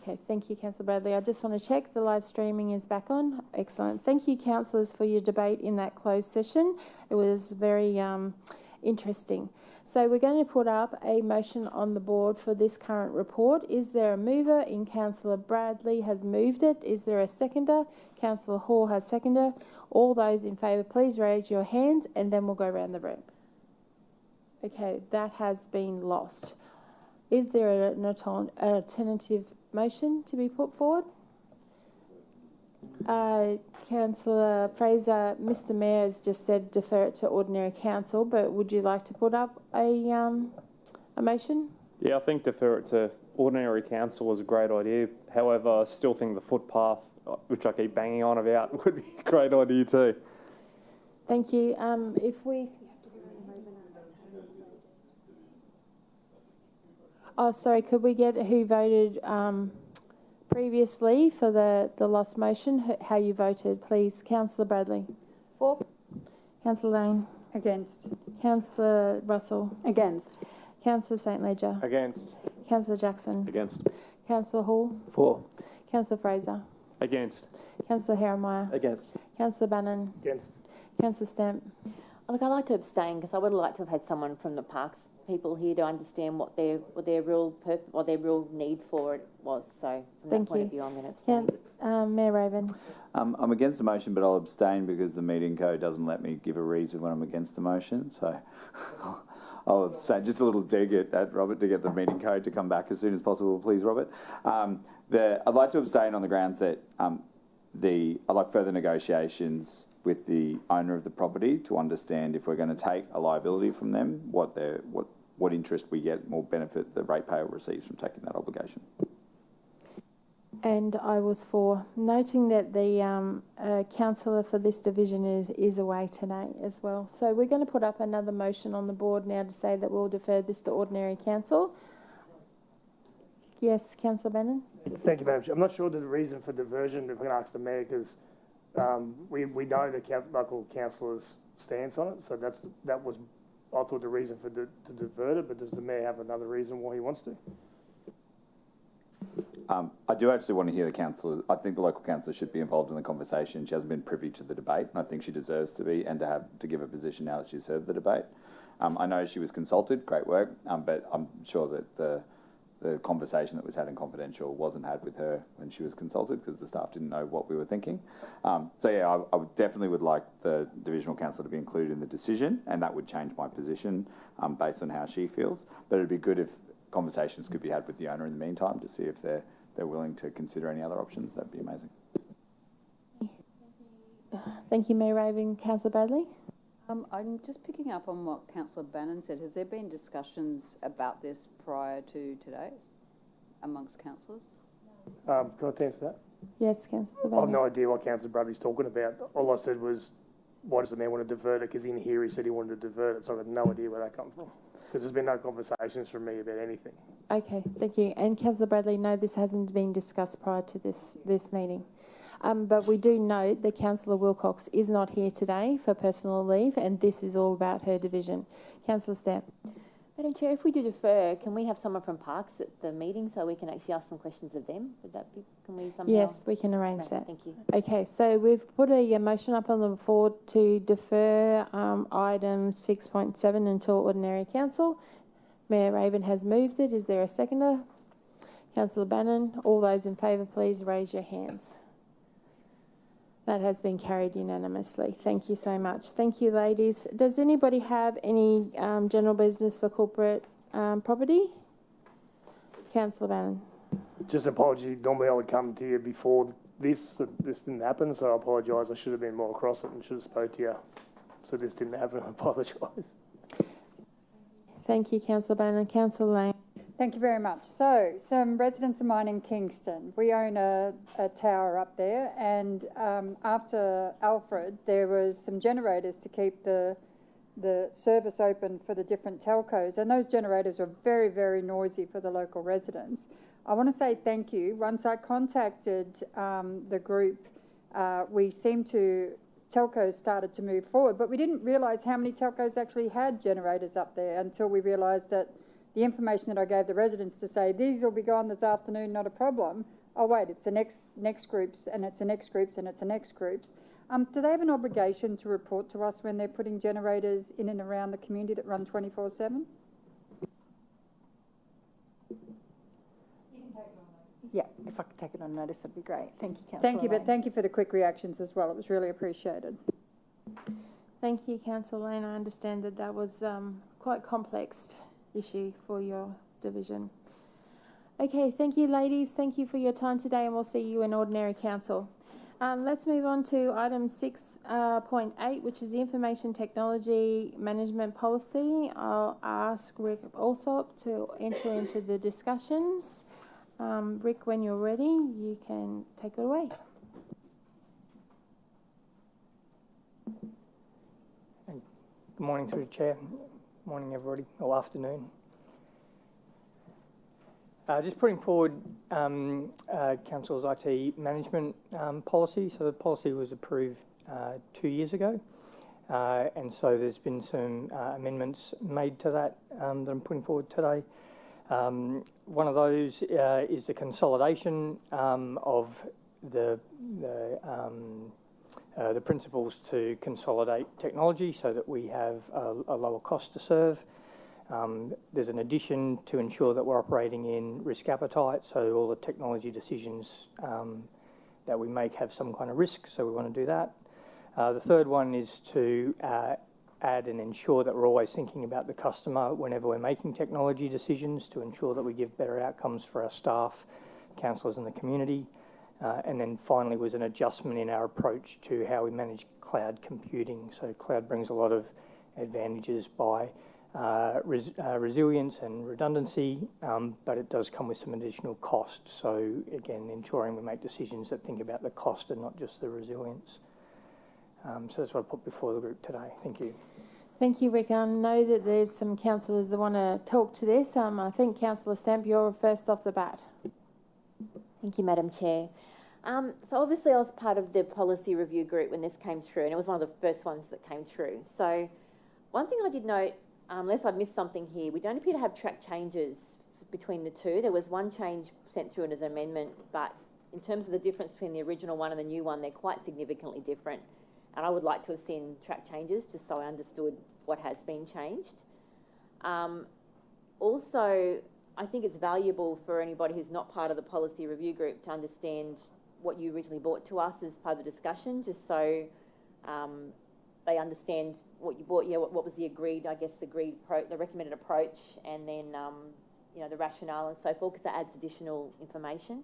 Okay, thank you, Councillor Bradley. I just want to check the live streaming is back on. Excellent. Thank you, councillors, for your debate in that closed session. It was very interesting. So we're going to put up a motion on the board for this current report. Is there a mover? In Councillor Bradley has moved it. Is there a seconder? Councillor Hall has seconded. All those in favour, please raise your hands and then we'll go around the room. Okay, that has been lost. Is there an alternative motion to be put forward? Councillor Fraser, Mr Mayor has just said defer it to ordinary council, but would you like to put up a motion?
Yeah, I think defer it to ordinary council was a great idea. However, I still think the footpath, which I keep banging on about, would be a great idea too.
Thank you. If we... Oh, sorry, could we get who voted previously for the lost motion, how you voted, please? Councillor Bradley.
For.
Councillor Lane.
Against.
Councillor Russell.
Against.
Councillor St Ledger.
Against.
Councillor Jackson.
Against.
Councillor Hall.
For.
Councillor Fraser.
Against.
Councillor Herrenmeyer.
Against.
Councillor Bannon.
Against.
Councillor Stamp.
Look, I like to abstain because I would like to have had someone from the parks people here to understand what their real need for it was. So from
Thank
that point
you.
of view, I'm going to abstain.
Mayor Raven.
I'm against the motion, but I'll abstain because the meeting code doesn't let me give a reason when I'm against the motion. So I'll abstain. Just a little dig at Robert to get the meeting code to come back as soon as possible, please, Robert. I'd like to abstain on the grounds that I'd like further negotiations with the owner of the property to understand if we're going to take a liability from them, what interest we get, more benefit the ratepayer receives from taking that obligation.
And I was for, noting that the councillor for this division is away today as well. So we're going to put up another motion on the board now to say that we'll defer this to ordinary council. Yes, Councillor Bannon.
Thank you, Madam Chair. I'm not sure the reason for diversion, if we can ask the Mayor, because we know the local councillor's stance on it, so that was, I thought, the reason for to divert it, but does the Mayor have another reason why he wants to?
I do actually want to hear the councillor. I think the local councillor should be involved in the conversation. She hasn't been privy to the debate, and I think she deserves to be, and to give a position now that she's heard the debate. I know she was consulted, great work, but I'm sure that the conversation that was had in confidential wasn't had with her when she was consulted because the staff didn't know what we were thinking. So yeah, I definitely would like the divisional councillor to be included in the decision, and that would change my position based on how she feels. But it'd be good if conversations could be had with the owner in the meantime to see if they're willing to consider any other options. That'd be amazing.
Thank you, Mayor Raven. Councillor Bradley.
I'm just picking up on what Councillor Bannon said. Has there been discussions about this prior to today amongst councillors?
Can I answer that?
Yes, Councillor
I have
Bannon.
no idea what Councillor Bradley's talking about. All I said was, why does the Mayor want to divert it? Because in here he said he wanted to divert it, so I have no idea where that comes from. Because there's been no conversations from me about anything.
Okay, thank you. And Councillor Bradley, no, this hasn't been discussed prior to this meeting. But we do note that Councillor Wilcox is not here today for personal leave, and this is all about her division. Councillor Stamp.
Madam Chair, if we do defer, can we have someone from Parks at the meeting so we can actually ask some questions of them? Would that be, can we somehow?
Yes, we can arrange
Okay,
that.
Thank you.
Okay, so we've put a motion up on the board to defer item 6.7 until ordinary council. Mayor Raven has moved it. Is there a seconder? Councillor Bannon. All those in favour, please raise your hands. That has been carried unanimously. Thank you so much. Thank you, ladies. Does anybody have any general business for corporate property? Councillor Bannon.
Just apology. Normally I would come to you before this. This didn't happen, so I apologise. I should have been more across it and should have spoke to you. So this didn't happen. I apologise.
Thank you, Councillor Bannon. Councillor Lane.
Thank you very much. So, some residents of mine in Kingston, we own a tower up there, and after Alfred, there was some generators to keep the service open for the different telcos, and those generators were very, very noisy for the local residents. I want to say thank you. Once I contacted the group, telcos started to move forward, but we didn't realise how many telcos actually had generators up there until we realised that the information that I gave the residents to say, these will be gone this afternoon, not a problem. Oh wait, it's the next groups, and it's the next groups, and it's the next groups. Do they have an obligation to report to us when they're putting generators in and around the community that run 24/7?
Yeah, if I could take it on notice, that'd be great. Thank you, Councillor.
Thank you, but thank you for the quick reactions as well. It was really appreciated.
Thank you, Councillor Lane. I understand that that was quite a complex issue for your division. Okay, thank you, ladies. Thank you for your time today, and we'll see you in Ordinary Council. Let's move on to item 6.8, which is the Information Technology Management Policy. I'll ask Rick Alsop to enter into the discussions. Rick, when you're ready, you can take it away.
Good morning through the chair. Morning everybody, or afternoon. Just putting forward Council's IT management policy. So the policy was approved 2 years ago, and so there's been some amendments made to that that I'm putting forward today. One of those is the consolidation of the principles to consolidate technology so that we have a lower cost to serve. There's an addition to ensure that we're operating in risk appetite, so all the technology decisions that we make have some kind of risk, so we want to do that. The third one is to add and ensure that we're always thinking about the customer whenever we're making technology decisions, to ensure that we give better outcomes for our staff, councillors and the community. And then finally was an adjustment in our approach to how we manage cloud computing. So cloud brings a lot of advantages by resilience and redundancy, but it does come with some additional costs. So again, ensuring we make decisions that think about the cost and not just the resilience. So that's what I put before the group today. Thank you.
Thank you, Rick. I know that there's some councillors that want to talk to this. I think Councillor Stamp, you're first off the bat.
Thank you, Madam Chair. So obviously I was part of the policy review group when this came through, and it was one of the first ones that came through. So one thing I did note, unless I've missed something here, we don't appear to have track changes between the two. There was one change sent through as an amendment, but in terms of the difference between the original one and the new one, they're quite significantly different. And I would like to have seen track changes just so I understood what has been changed. Also, I think it's valuable for anybody who's not part of the policy review group to understand what you originally brought to us as part of the discussion, just so they understand what you brought, what was the agreed, the recommended approach, and then, the rationale and so forth, because that adds additional information.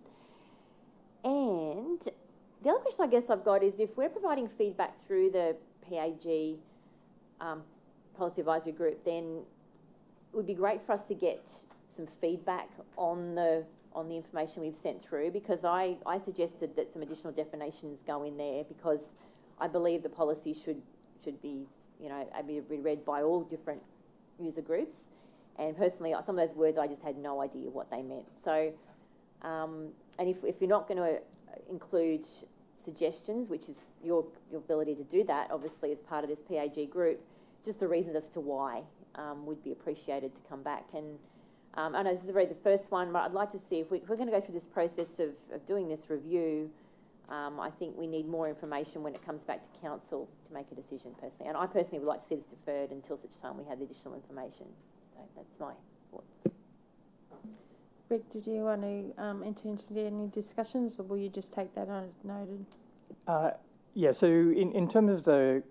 And the other question I guess I've got is, if we're providing feedback through the PAG Policy Advisory Group, then it would be great for us to get some feedback on the information we've sent through, because I suggested that some additional definitions go in there, because I believe the policy should be, be read by all different user groups. And personally, some of those words I just had no idea what they meant. So, and if you're not going to include suggestions, which is your ability to do that, obviously as part of this PAG group, just the reasons as to why would be appreciated to come back. And I know this is already the first one, but I'd like to see if we're going to go through this process of doing this review. I think we need more information when it comes back to council to make a decision personally. And I personally would like to see this deferred until such time we have the additional information. So that's my thoughts.
Rick, did you want to enter into any discussions, or will you just take that on as noted?
Yeah, so in terms of the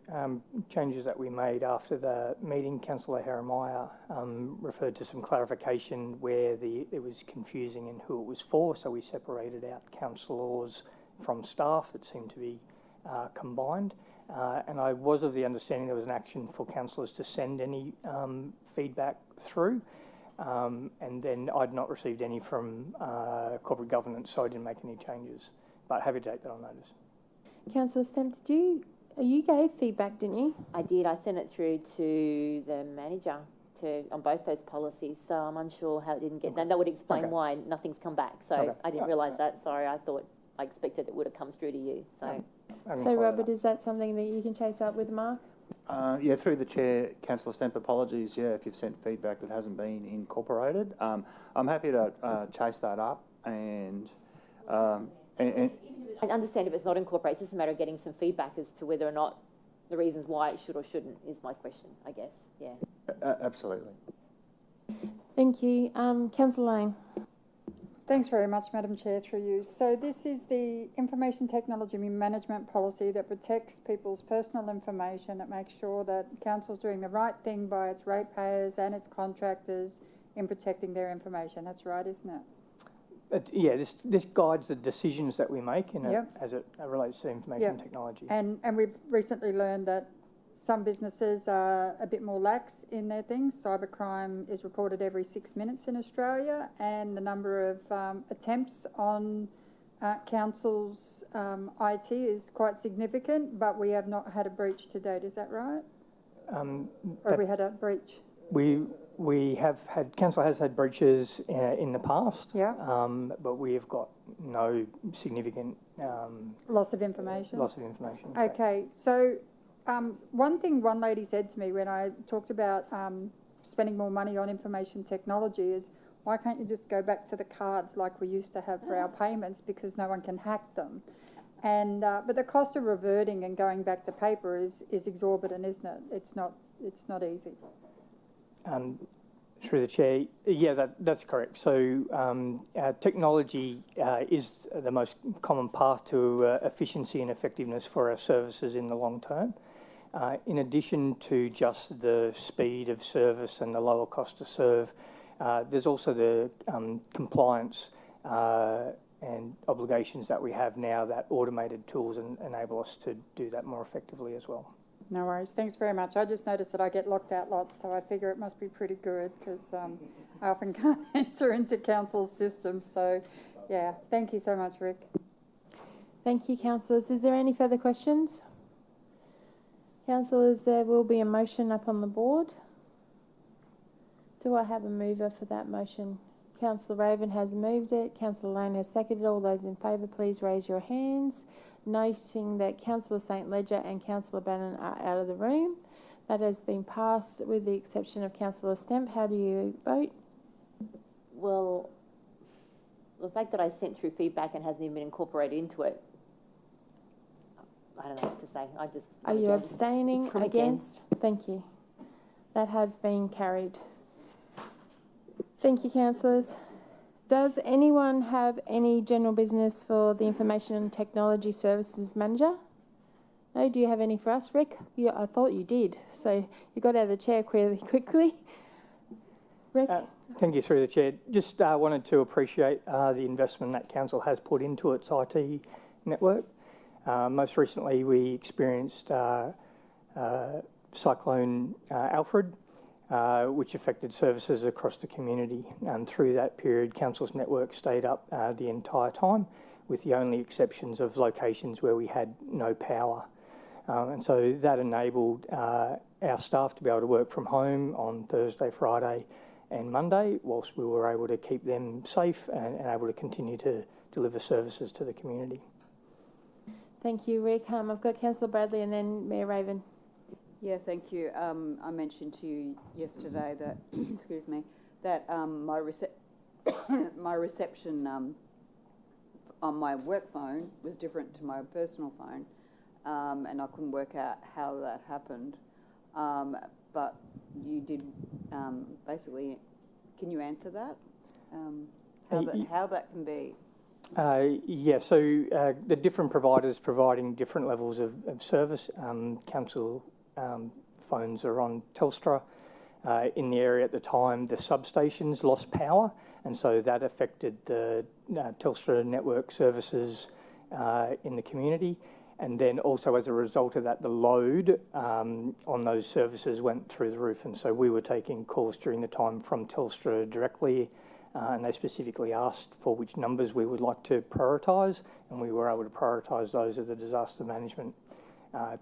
changes that we made after the meeting, Councillor Jeremiah referred to some clarification where it was confusing in who it was for, so we separated out councillors from staff that seemed to be combined. And I was of the understanding there was an action for councillors to send any feedback through. And then I'd not received any from corporate governance, so I didn't make any changes. But happy to take that on notice.
Councillor Stamp, you gave feedback, didn't you?
I did. I sent it through to the manager on both those policies, so I'm unsure how it didn't get done. That would explain why nothing's come back. So I didn't realise that. Sorry, I expected it would have come through to you. So,
so Robert, is that something that you can chase up with Mark?
Yeah, through the chair, Councillor Stemp, apologies, if you've sent feedback that hasn't been incorporated. I'm happy to chase that up and
I understand if it's not incorporated, it's just a matter of getting some feedback as to whether or not the reasons why it should or shouldn't is my question, I guess, yeah.
Absolutely.
Thank you. Councillor Lang.
Thanks very much, Madam Chair, through you. So this is the information technology management policy that protects people's personal information. It makes sure that council's doing the right thing by its ratepayers and its contractors in protecting their information. That's right, isn't it?
Yeah, this guides the decisions that we make as it relates to information
Yep.
technology.
And we've recently learned that some businesses are a bit more lax in their things. Cybercrime is reported every 6 minutes in Australia, and the number of attempts on council's IT is quite significant, but we have not had a breach to date. Is that right? Or have we had a breach?
We have had, council has had breaches in the past,
Yeah.
but we have got no significant
Loss of information?
loss of information.
Okay, so one thing one lady said to me when I talked about spending more money on information technology is, why can't you just go back to the cards like we used to have for our payments, because no one can hack them? And but the cost of reverting and going back to paper is exorbitant, isn't it? It's not easy.
Through the chair, yeah, that's correct. So technology is the most common path to efficiency and effectiveness for our services in the long term. In addition to just the speed of service and the lower cost to serve, there's also the compliance and obligations that we have now that automated tools enable us to do that more effectively as well.
No worries. Thanks very much. I just noticed that I get locked out lots, so I figure it must be pretty good because I often can't enter into council's system. So, yeah, thank you so much, Rick.
Thank you, councillors. Is there any further questions? Councillors, there will be a motion up on the board. Do I have a mover for that motion? Councillor Raven has moved it. Councillor Lane has seconded. All those in favour, please raise your hands. Noting that Councillor St Ledger and Councillor Bannon are out of the room. That has been passed with the exception of Councillor Stemp. How do you vote?
Well, the fact that I sent through feedback and hasn't even been incorporated into it, I don't know what to say.
Are you abstaining?
I'm
Against? Thank you. That has been carried. Thank you, councillors. Does anyone have any general business for the Information and Technology Services Manager? No? Do you have any for us, Rick? Yeah, I thought you did. So you got out of the chair really quickly. Rick?
Thank you, through the chair. Just wanted to appreciate the investment that council has put into its IT network. Most recently, we experienced Cyclone Alfred, which affected services across the community. And through that period, council's network stayed up the entire time, with the only exceptions of locations where we had no power. And so that enabled our staff to be able to work from home on Thursday, Friday and Monday, whilst we were able to keep them safe and able to continue to deliver services to the community.
Thank you, Rick. I've got Councillor Bradley and then Mayor Raven.
Yeah, thank you. I mentioned to you yesterday that, excuse me, that my reception on my work phone was different to my personal phone, and I couldn't work out how that happened. But you did basically. Can you answer that? How that can be?
Yeah, so the different providers providing different levels of service. Council phones are on Telstra. In the area at the time, the substations lost power, and so that affected the Telstra network services in the community. And then also as a result of that, the load on those services went through the roof. And so we were taking calls during the time from Telstra directly, and they specifically asked for which numbers we would like to prioritise, and we were able to prioritise those of the disaster management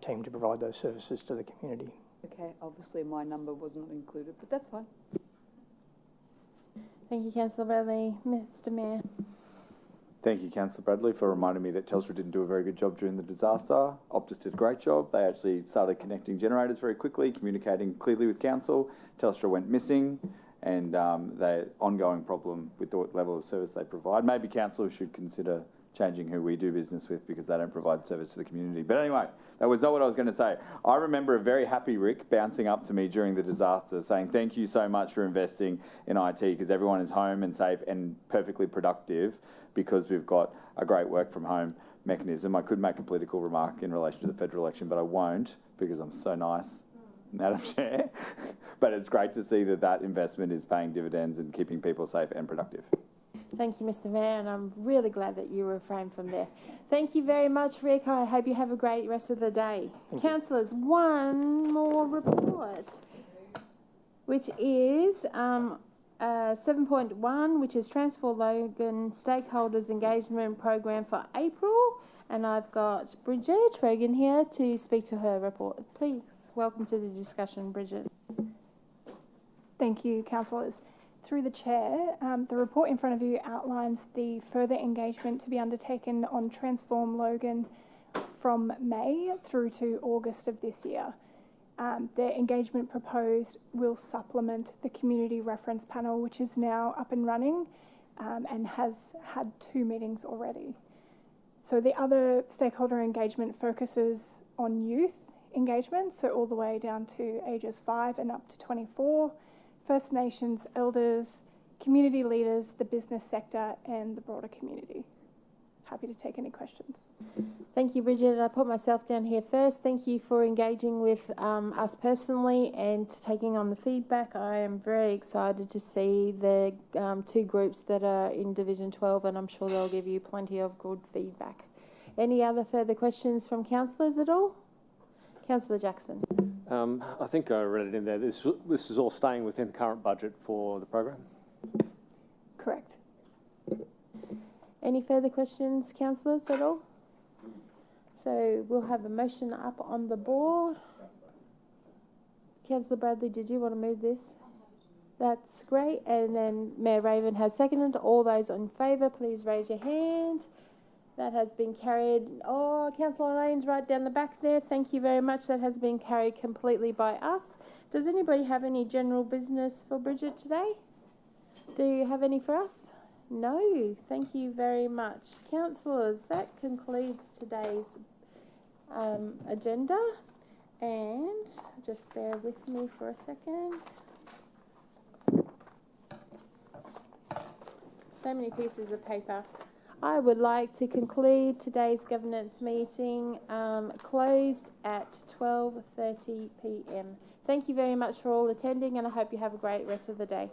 team to provide those services to the community.
Okay, obviously my number was not included, but that's fine.
Thank you, Councillor Bradley. Mr Mayor.
Thank you, Councillor Bradley, for reminding me that Telstra didn't do a very good job during the disaster. Optus did a great job. They actually started connecting generators very quickly, communicating clearly with council. Telstra went missing, and the ongoing problem with the level of service they provide. Maybe council should consider changing who we do business with because they don't provide service to the community. But anyway, that was not what I was going to say. I remember a very happy Rick bouncing up to me during the disaster saying, thank you so much for investing in IT because everyone is home and safe and perfectly productive because we've got a great work from home mechanism. I could make a political remark in relation to the federal election, but I won't because I'm so nice, Madam Chair. But it's great to see that that investment is paying dividends and keeping people safe and productive.
Thank you, Mr. Mayor, and I'm really glad that you refrained from there. Thank you very much, Rick. I hope you have a great rest of the day. Councillors, one more report, which is 7.1, which is Transform Logan Stakeholders Engagement Program for April. And I've got Bridget Regan here to speak to her report. Please, welcome to the discussion, Bridget.
Thank you, councillors. Through the chair, the report in front of you outlines the further engagement to be undertaken on Transform Logan from May through to August of this year. The engagement proposed will supplement the community reference panel, which is now up and running and has had 2 meetings already. So the other stakeholder engagement focuses on youth engagement, so all the way down to ages 5 and up to 24, First Nations elders, community leaders, the business sector and the broader community. Happy to take any questions.
Thank you, Bridget. I put myself down here first. Thank you for engaging with us personally and taking on the feedback. I am very excited to see the 2 groups that are in Division 12 and I'm sure they'll give you plenty of good feedback. Any other further questions from councillors at all? Councillor Jackson.
I think I read it in there. This is all staying within the current budget for the program?
Correct.
Any further questions, councillors, at all? So we'll have a motion up on the board. Councillor Bradley, did you want to move this? That's great. And then Mayor Raven has seconded. All those in favour, please raise your hand. That has been carried. Oh, Councillor Lane's right down the back there. Thank you very much. That has been carried completely by us. Does anybody have any general business for Bridget today? Do you have any for us? No. Thank you very much. Councillors, that concludes today's agenda. And just bear with me for a second. So many pieces of paper. I would like to conclude today's governance meeting closed at 12:30 p.m. Thank you very much for all attending and I hope you have a great rest of the day.